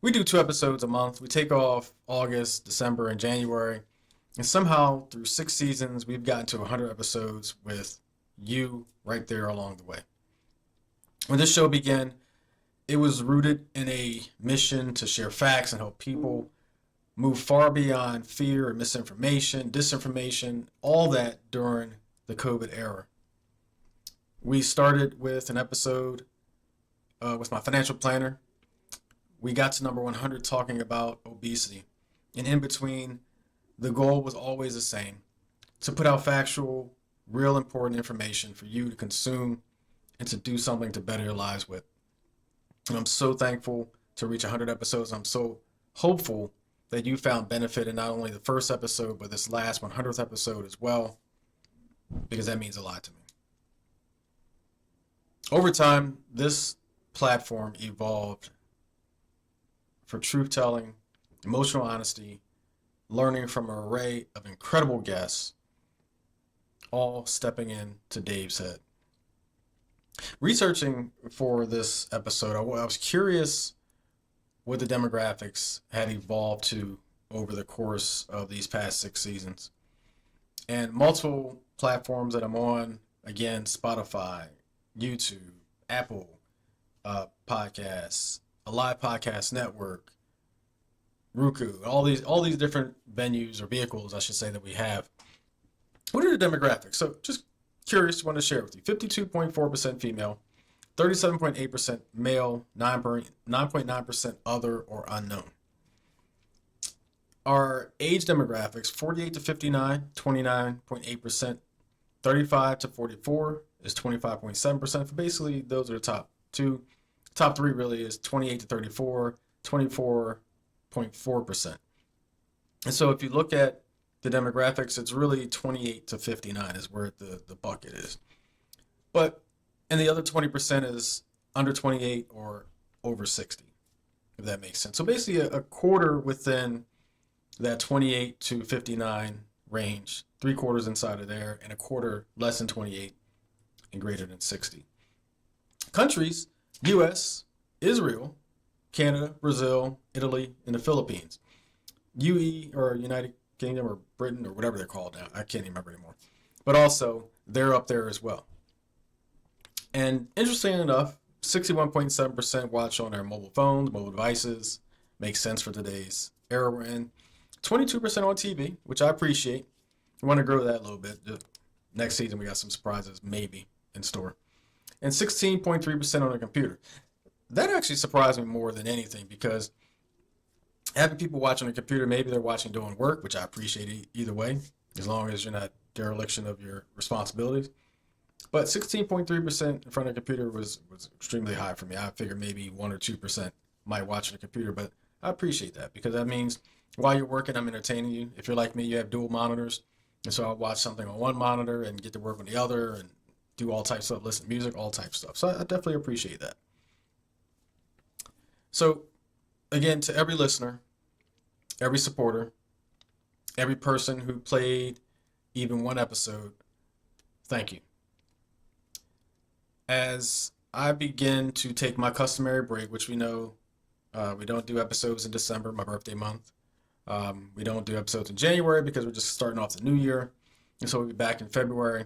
We do 2 episodes a month. We take off August, December, and January. And somehow, through 6 seasons, we've gotten to 100 episodes with you right there along the way. When this show began, it was rooted in a mission to share facts and help people move far beyond fear and misinformation, disinformation, all that during the COVID era. We started with an episode with my financial planner. We got to number 100 talking about obesity. And in between, the goal was always the same, to put out factual, real important information for you to consume and to do something to better your lives with. And I'm so thankful to reach 100 episodes. I'm so hopeful that you found benefit in not only the first episode, but this last 100th episode as well, because that means a lot to me. Over time, this platform evolved for truth-telling, emotional honesty, learning from an array of incredible guests, all stepping in to Dave's Head. Researching for this episode, I was curious what the demographics had evolved to over the course of these past 6 seasons. And multiple platforms that I'm on, again, Spotify, YouTube, Apple Podcasts, a live podcast network, Roku, all these different venues or vehicles, I should say, that we have. What are the demographics? So just curious, want to share with you. 52.4% female, 37.8% male, 9.9% other or unknown. Our age demographics, 48 to 59, 29.8%, 35 to 44 is 25.7%. For basically, those are the top 2. Top 3 really is 28 to 34, 24.4%. And so if you look at the demographics, it's really 28 to 59 is where the bucket is. But, and the other 20% is under 28 or over 60, if that makes sense. So basically a quarter within that 28 to 59 range, 3/4 inside of there, and a quarter less than 28 and greater than 60. Countries, U.S., Israel, Canada, Brazil, Italy, and the Philippines. UE, or United Kingdom, or Britain, or whatever they're called now. I can't even remember anymore. But also, they're up there as well. And interestingly enough, 61.7% watch on their mobile phones, mobile devices. Makes sense for today's era we're in. 22% on TV, which I appreciate. I want to grow that a little bit. Next season, we got some surprises maybe in store. And 16.3% on a computer. That actually surprised me more than anything, because having people watching a computer, maybe they're watching doing work, which I appreciate either way, as long as you're not dereliction of your responsibilities. But 16.3% in front of a computer was extremely high for me. I figured maybe 1 or 2% might watch on a computer, but I appreciate that, because that means while you're working, I'm entertaining you. If you're like me, you have dual monitors, and so I'll watch something on one monitor and get to work on the other and do all types of stuff, listen to music, all types of stuff. So I definitely appreciate that. So again, to every listener, every supporter, every person who played even one episode, thank you. as I begin to take my customary break, which we know we don't do episodes in December, my birthday month. We don't do episodes in January because we're just starting off the new year. And so we'll be back in February.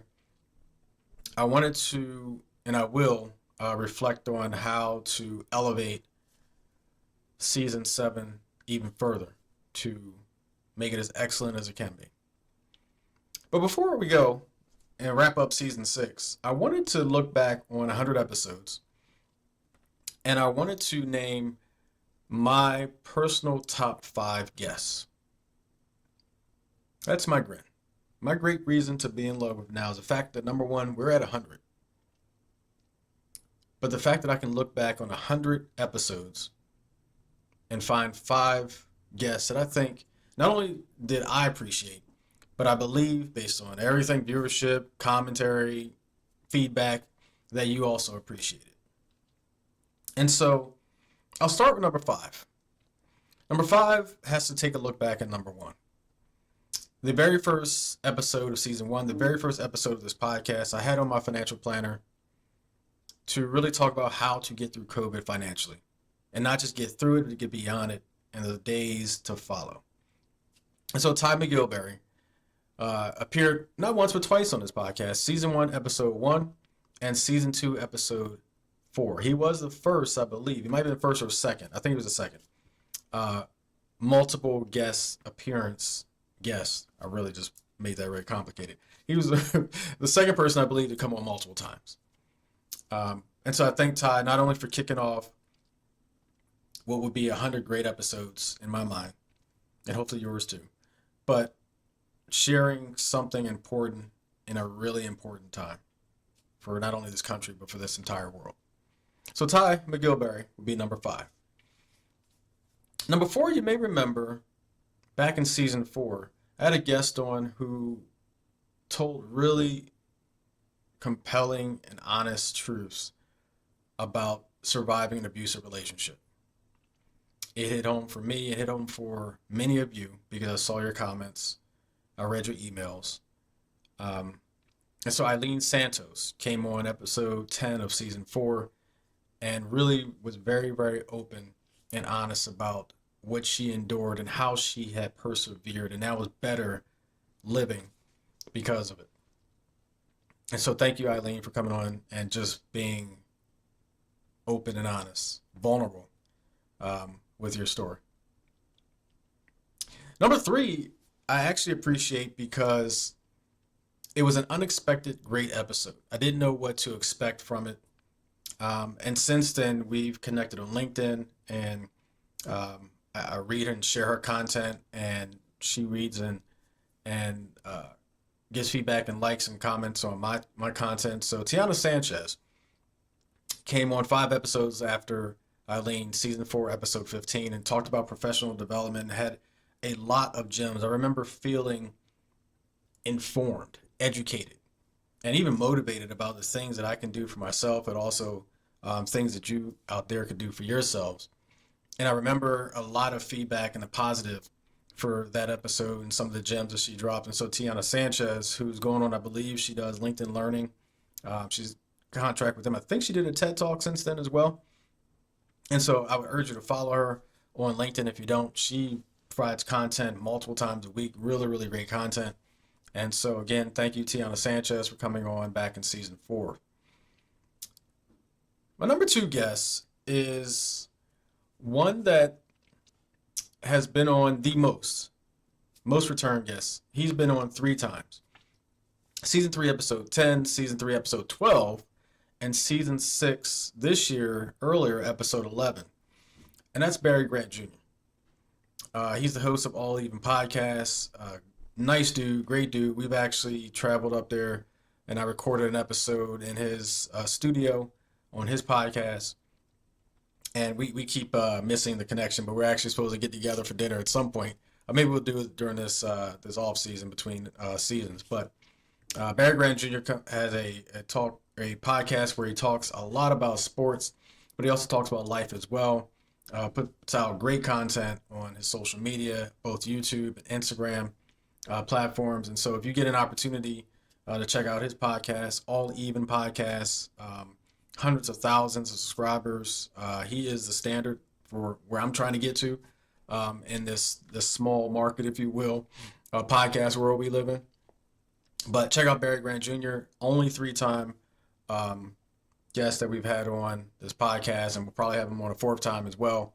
I wanted to, and I will, reflect on how to elevate season 7 even further to make it as excellent as it can be. But before we go and wrap up season 6, I wanted to look back on 100 episodes, and I wanted to name my personal top 5 guests. That's my GRIN. My great reason to be in love with now is the fact that, number one, we're at 100. But the fact that I can look back on 100 episodes and find 5 guests that I think not only did I appreciate, but I believe, based on everything, viewership, commentary, feedback, that you also appreciated. And so I'll start with number 5. Number 5 has to take a look back at number 1. The very first episode of season 1, the very first episode of this podcast, I had on my financial planner to really talk about how to get through COVID financially. And not just get through it, but to get beyond it in the days to follow. And so Ty McGilberry appeared not once but twice on this podcast. Season 1, episode 1, and season 2, episode 4. He was the first, I believe. He might have been the first or second. I think he was the second. Multiple guest appearance guest. I really just made that very complicated. He was the second person, I believe, to come on multiple times. And so I thank Ty not only for kicking off what would be 100 great episodes in my mind, and hopefully yours too, but sharing something important in a really important time for not only this country, but for this entire world. So Ty McGilberry would be number 5. Number 4, you may remember back in season 4, I had a guest on who told really compelling and honest truths about surviving an abusive relationship. It hit home for me. It hit home for many of you because I saw your comments. I read your emails. And so Eileen Santos came on episode 10 of season 4 and really was very, very open and honest about what she endured and how she had persevered, and now was better living because of it. And so thank you, Eileen, for coming on and just being open and honest, vulnerable with your story. Number 3, I actually appreciate because it was an unexpected great episode. I didn't know what to expect from it. And since then, we've connected on LinkedIn, and I read and share her content, and she reads and gives feedback and likes and comments on my content. So Tiana Sanchez came on 5 episodes after Eileen, season 4, episode 15, and talked about professional development and had a lot of gems. I remember feeling informed, educated, and even motivated about the things that I can do for myself, and also things that you out there could do for yourselves. And I remember a lot of feedback and the positive for that episode and some of the gems that she dropped. And so Tiana Sanchez, who's going on, I believe she does LinkedIn Learning. She's contract with them. I think she did a TED Talk since then as well. And so I would urge you to follow her on LinkedIn if you don't. She provides content multiple times a week, really, really great content. And so again, thank you, Tiana Sanchez, for coming on back in season 4. My number 2 guest is one that has been on the most return guests. He's been on 3 times. Season 3, episode 10, season 3, episode 12, and season 6 this year, earlier, episode 11. And that's Barry Grant Jr. He's the host of All Even Podcasts. Nice dude, great dude. We've actually traveled up there, and I recorded an episode in his studio on his podcast. And we keep missing the connection, but we're actually supposed to get together for dinner at some point. Maybe we'll do it during this off season between seasons. But Barry Grant Jr. has a podcast where he talks a lot about sports, but he also talks about life as well. Puts out great content on his social media, both YouTube and Instagram platforms. And so if you get an opportunity to check out his podcast, All Even Podcasts, hundreds of thousands of subscribers. He is the standard for where I'm trying to get to in this small market, if you will, podcast world we live in. But check out Barry Grant Jr., only 3-time guest that we've had on this podcast, and we'll probably have him on a 4th time as well.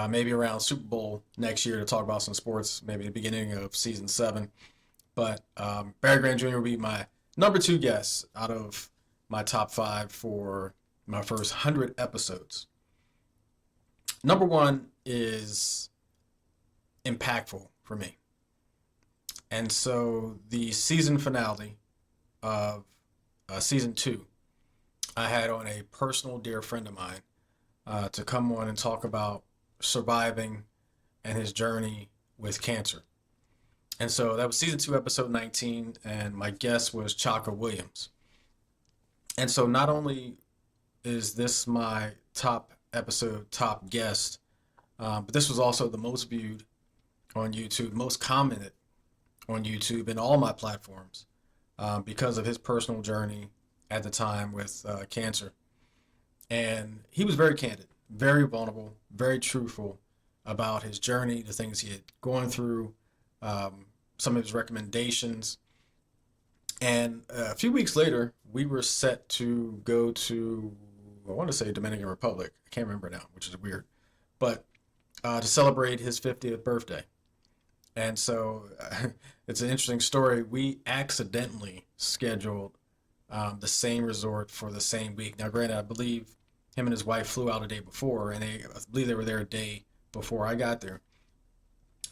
Maybe around Super Bowl next year to talk about some sports, maybe the beginning of season 7. But Barry Grant Jr. will be my number 2 guest out of my top 5 for my first 100 episodes. Number 1 is impactful for me. And so the season finale of season 2, I had on a personal dear friend of mine to come on and talk about surviving and his journey with cancer. And so that was season 2, episode 19, and my guest was Chaka Williams. And so not only is this my top episode, top guest, but this was also the most viewed on YouTube, most commented on YouTube and all my platforms because of his personal journey at the time with cancer. And he was very candid, very vulnerable, very truthful about his journey, the things he had gone through, some of his recommendations. And a few weeks later, we were set to go to, I want to say Dominican Republic. I can't remember now, which is weird. But to celebrate his 50th birthday. And so it's an interesting story. We accidentally scheduled the same resort for the same week. Now, granted, I believe him and his wife flew out a day before, and I believe they were there a day before I got there.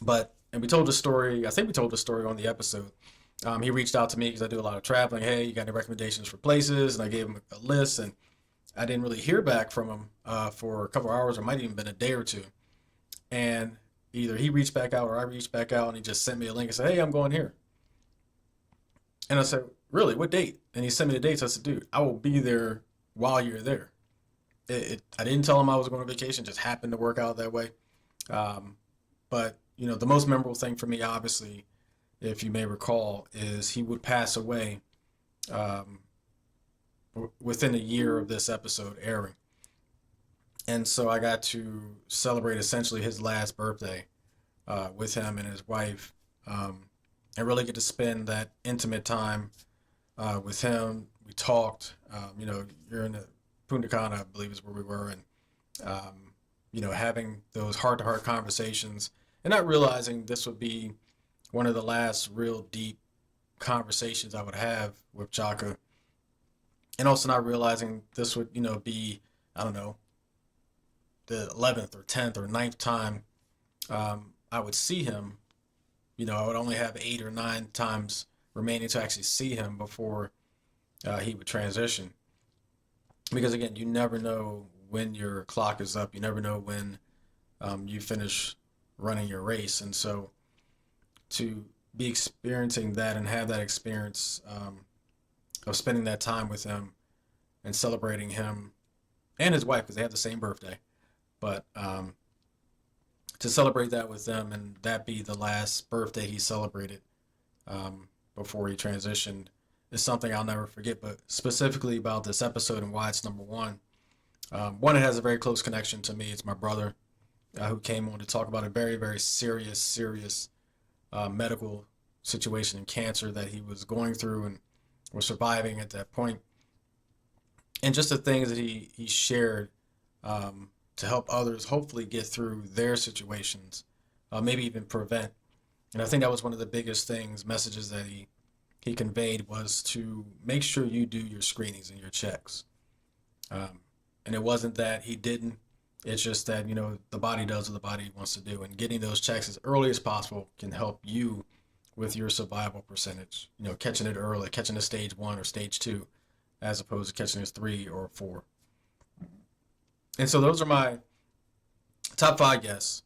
And we told the story, I think we told the story on the episode. He reached out to me because I do a lot of traveling. Hey, you got any recommendations for places? And I gave him a list, and I didn't really hear back from him for a couple hours, or might have even been a day or two. And either he reached back out or I reached back out, and he just sent me a link and said, hey, I'm going here. And I said, really, what date? And he sent me the dates. I said, dude, I will be there while you're there. I didn't tell him I was going on vacation, just happened to work out that way. But, you know, the most memorable thing for me, obviously, if you may recall, is he would pass away within a year of this episode airing. And so I got to celebrate essentially his last birthday with him and his wife, and really get to spend that intimate time with him. We talked, you know, you're in the Punta Cana, I believe is where we were, and, you know, having those heart-to-heart conversations and not realizing this would be one of the last real deep conversations I would have with Chaka, and also not realizing this would, you know, be, I don't know, the 11th or 10th or 9th time I would see him. You know, I would only have 8 or 9 times remaining to actually see him before he would transition. Because again, you never know when your clock is up. You never know when you finish running your race. And so to be experiencing that and have that experience of spending that time with him and celebrating him and his wife, because they have the same birthday, but to celebrate that with them and that be the last birthday he celebrated before he transitioned is something I'll never forget. But specifically about this episode and why it's number 1. One, it has a very close connection to me. It's my brother who came on to talk about a very, very serious medical situation and cancer that he was going through and was surviving at that point. And just the things that he shared to help others hopefully get through their situations, maybe even prevent. And I think that was one of the biggest messages that he conveyed, was to make sure you do your screenings and your checks. And it wasn't that he didn't. It's just that, you know, the body does what the body wants to do. And getting those checks as early as possible can help you with your survival percentage. You know, catching it early, catching it stage 1 or stage 2, as opposed to catching it 3 or 4. And so those are my top 5 guests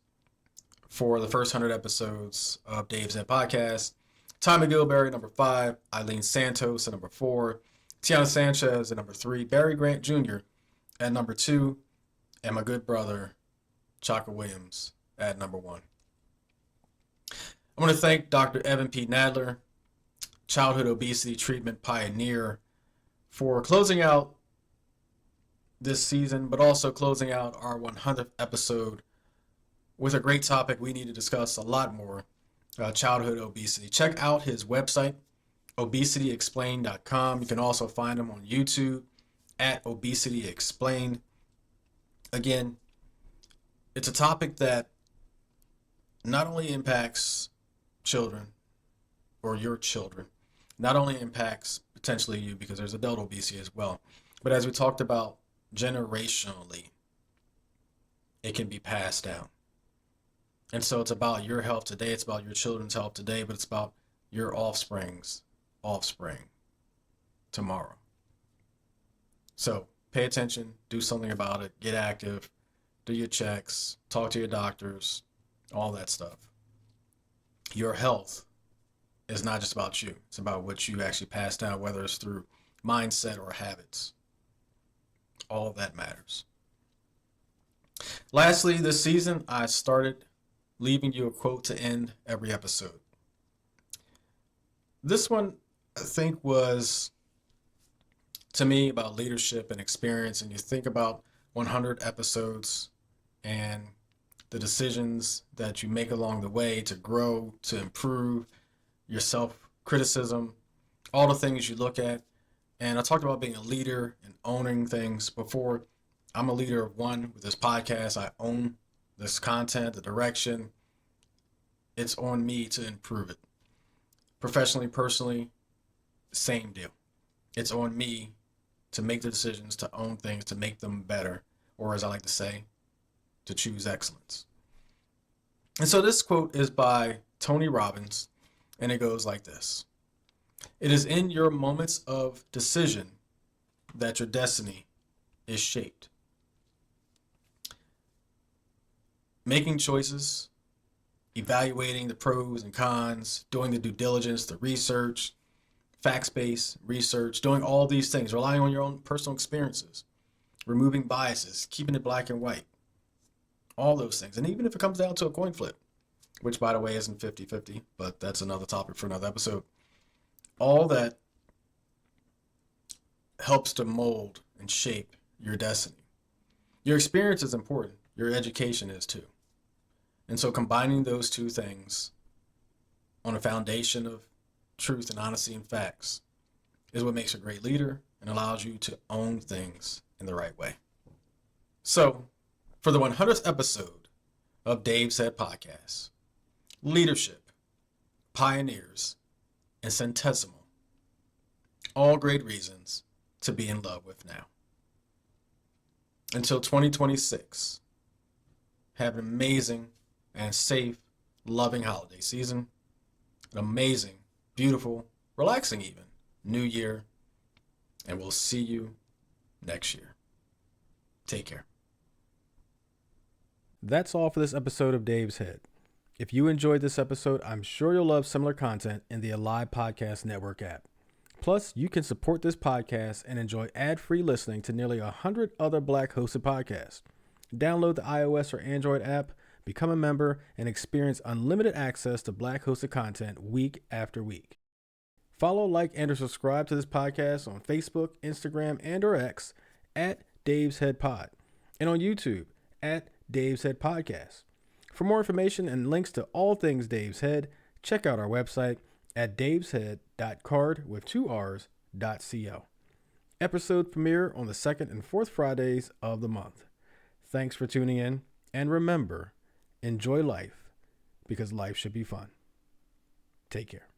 for the first 100 episodes of Dave's Ed Podcast. Tommy Gilberry, number 5. Eileen Santos at number 4. Tiana Sanchez at number 3. Barry Grant Jr. at number 2. And my good brother, Chaka Williams, at number 1. I want to thank Dr. Evan P. Nadler, childhood obesity treatment pioneer, for closing out this season, but also closing out our 100th episode with a great topic we need to discuss a lot more, childhood obesity. Check out his website, obesityexplained.com. You can also find him on YouTube at obesityexplained. Again, it's a topic that not only impacts children or your children, not only impacts potentially you, because there's adult obesity as well, but as we talked about, generationally, it can be passed down. And so it's about your health today, it's about your children's health today, but it's about your offspring's offspring tomorrow. So pay attention, do something about it, get active, do your checks, talk to your doctors, all that stuff. Your health is not just about you. It's about what you actually pass down, whether it's through mindset or habits. All of that matters. Lastly, this season, I started leaving you a quote to end every episode. This one, I think, was, to me, about leadership and experience. And you think about 100 episodes and the decisions that you make along the way to grow, to improve, your self-criticism, all the things you look at. And I talked about being a leader and owning things before. I'm a leader of one with this podcast. I own this content, the direction. It's on me to improve it. Professionally, personally, same deal. It's on me to make the decisions, to own things, to make them better, or as I like to say, to choose excellence. And so this quote is by Tony Robbins, and it goes like this. It is in your moments of decision that your destiny is shaped. Making choices, evaluating the pros and cons, doing the due diligence, the research, facts-based research, doing all these things, relying on your own personal experiences, removing biases, keeping it black and white, all those things. And even if it comes down to a coin flip, which, by the way, isn't 50-50, but that's another topic for another episode. All that helps to mold and shape your destiny. Your experience is important. Your education is too. And so combining those two things on a foundation of truth and honesty and facts is what makes a great leader and allows you to own things in the right way. So, for the 100th episode of Dave's Head Podcast, leadership, pioneers, and Centesimal, all great reasons to be in love with now. Until 2026, have an amazing and safe, loving holiday season, an amazing, beautiful, relaxing even, new year, and we'll see you next year. Take care. That's all for this episode of Dave's Head. If you enjoyed this episode, I'm sure you'll love similar content in the Alive Podcast Network app. Plus, you can support this podcast and enjoy ad-free listening to nearly 100 other Black-hosted podcasts. Download the iOS or Android app, become a member, and experience unlimited access to Black-hosted content week after week. Follow, like, and or subscribe to this podcast on Facebook, Instagram, and or X at Dave's Head Pod, and on YouTube at Dave's Head Podcast. For more information and links to all things Dave's Head, check out our website at daveshead.card.co. Episode premiere on the second and fourth Fridays of the month. Thanks for tuning in, and remember, enjoy life because life should be fun. Take care.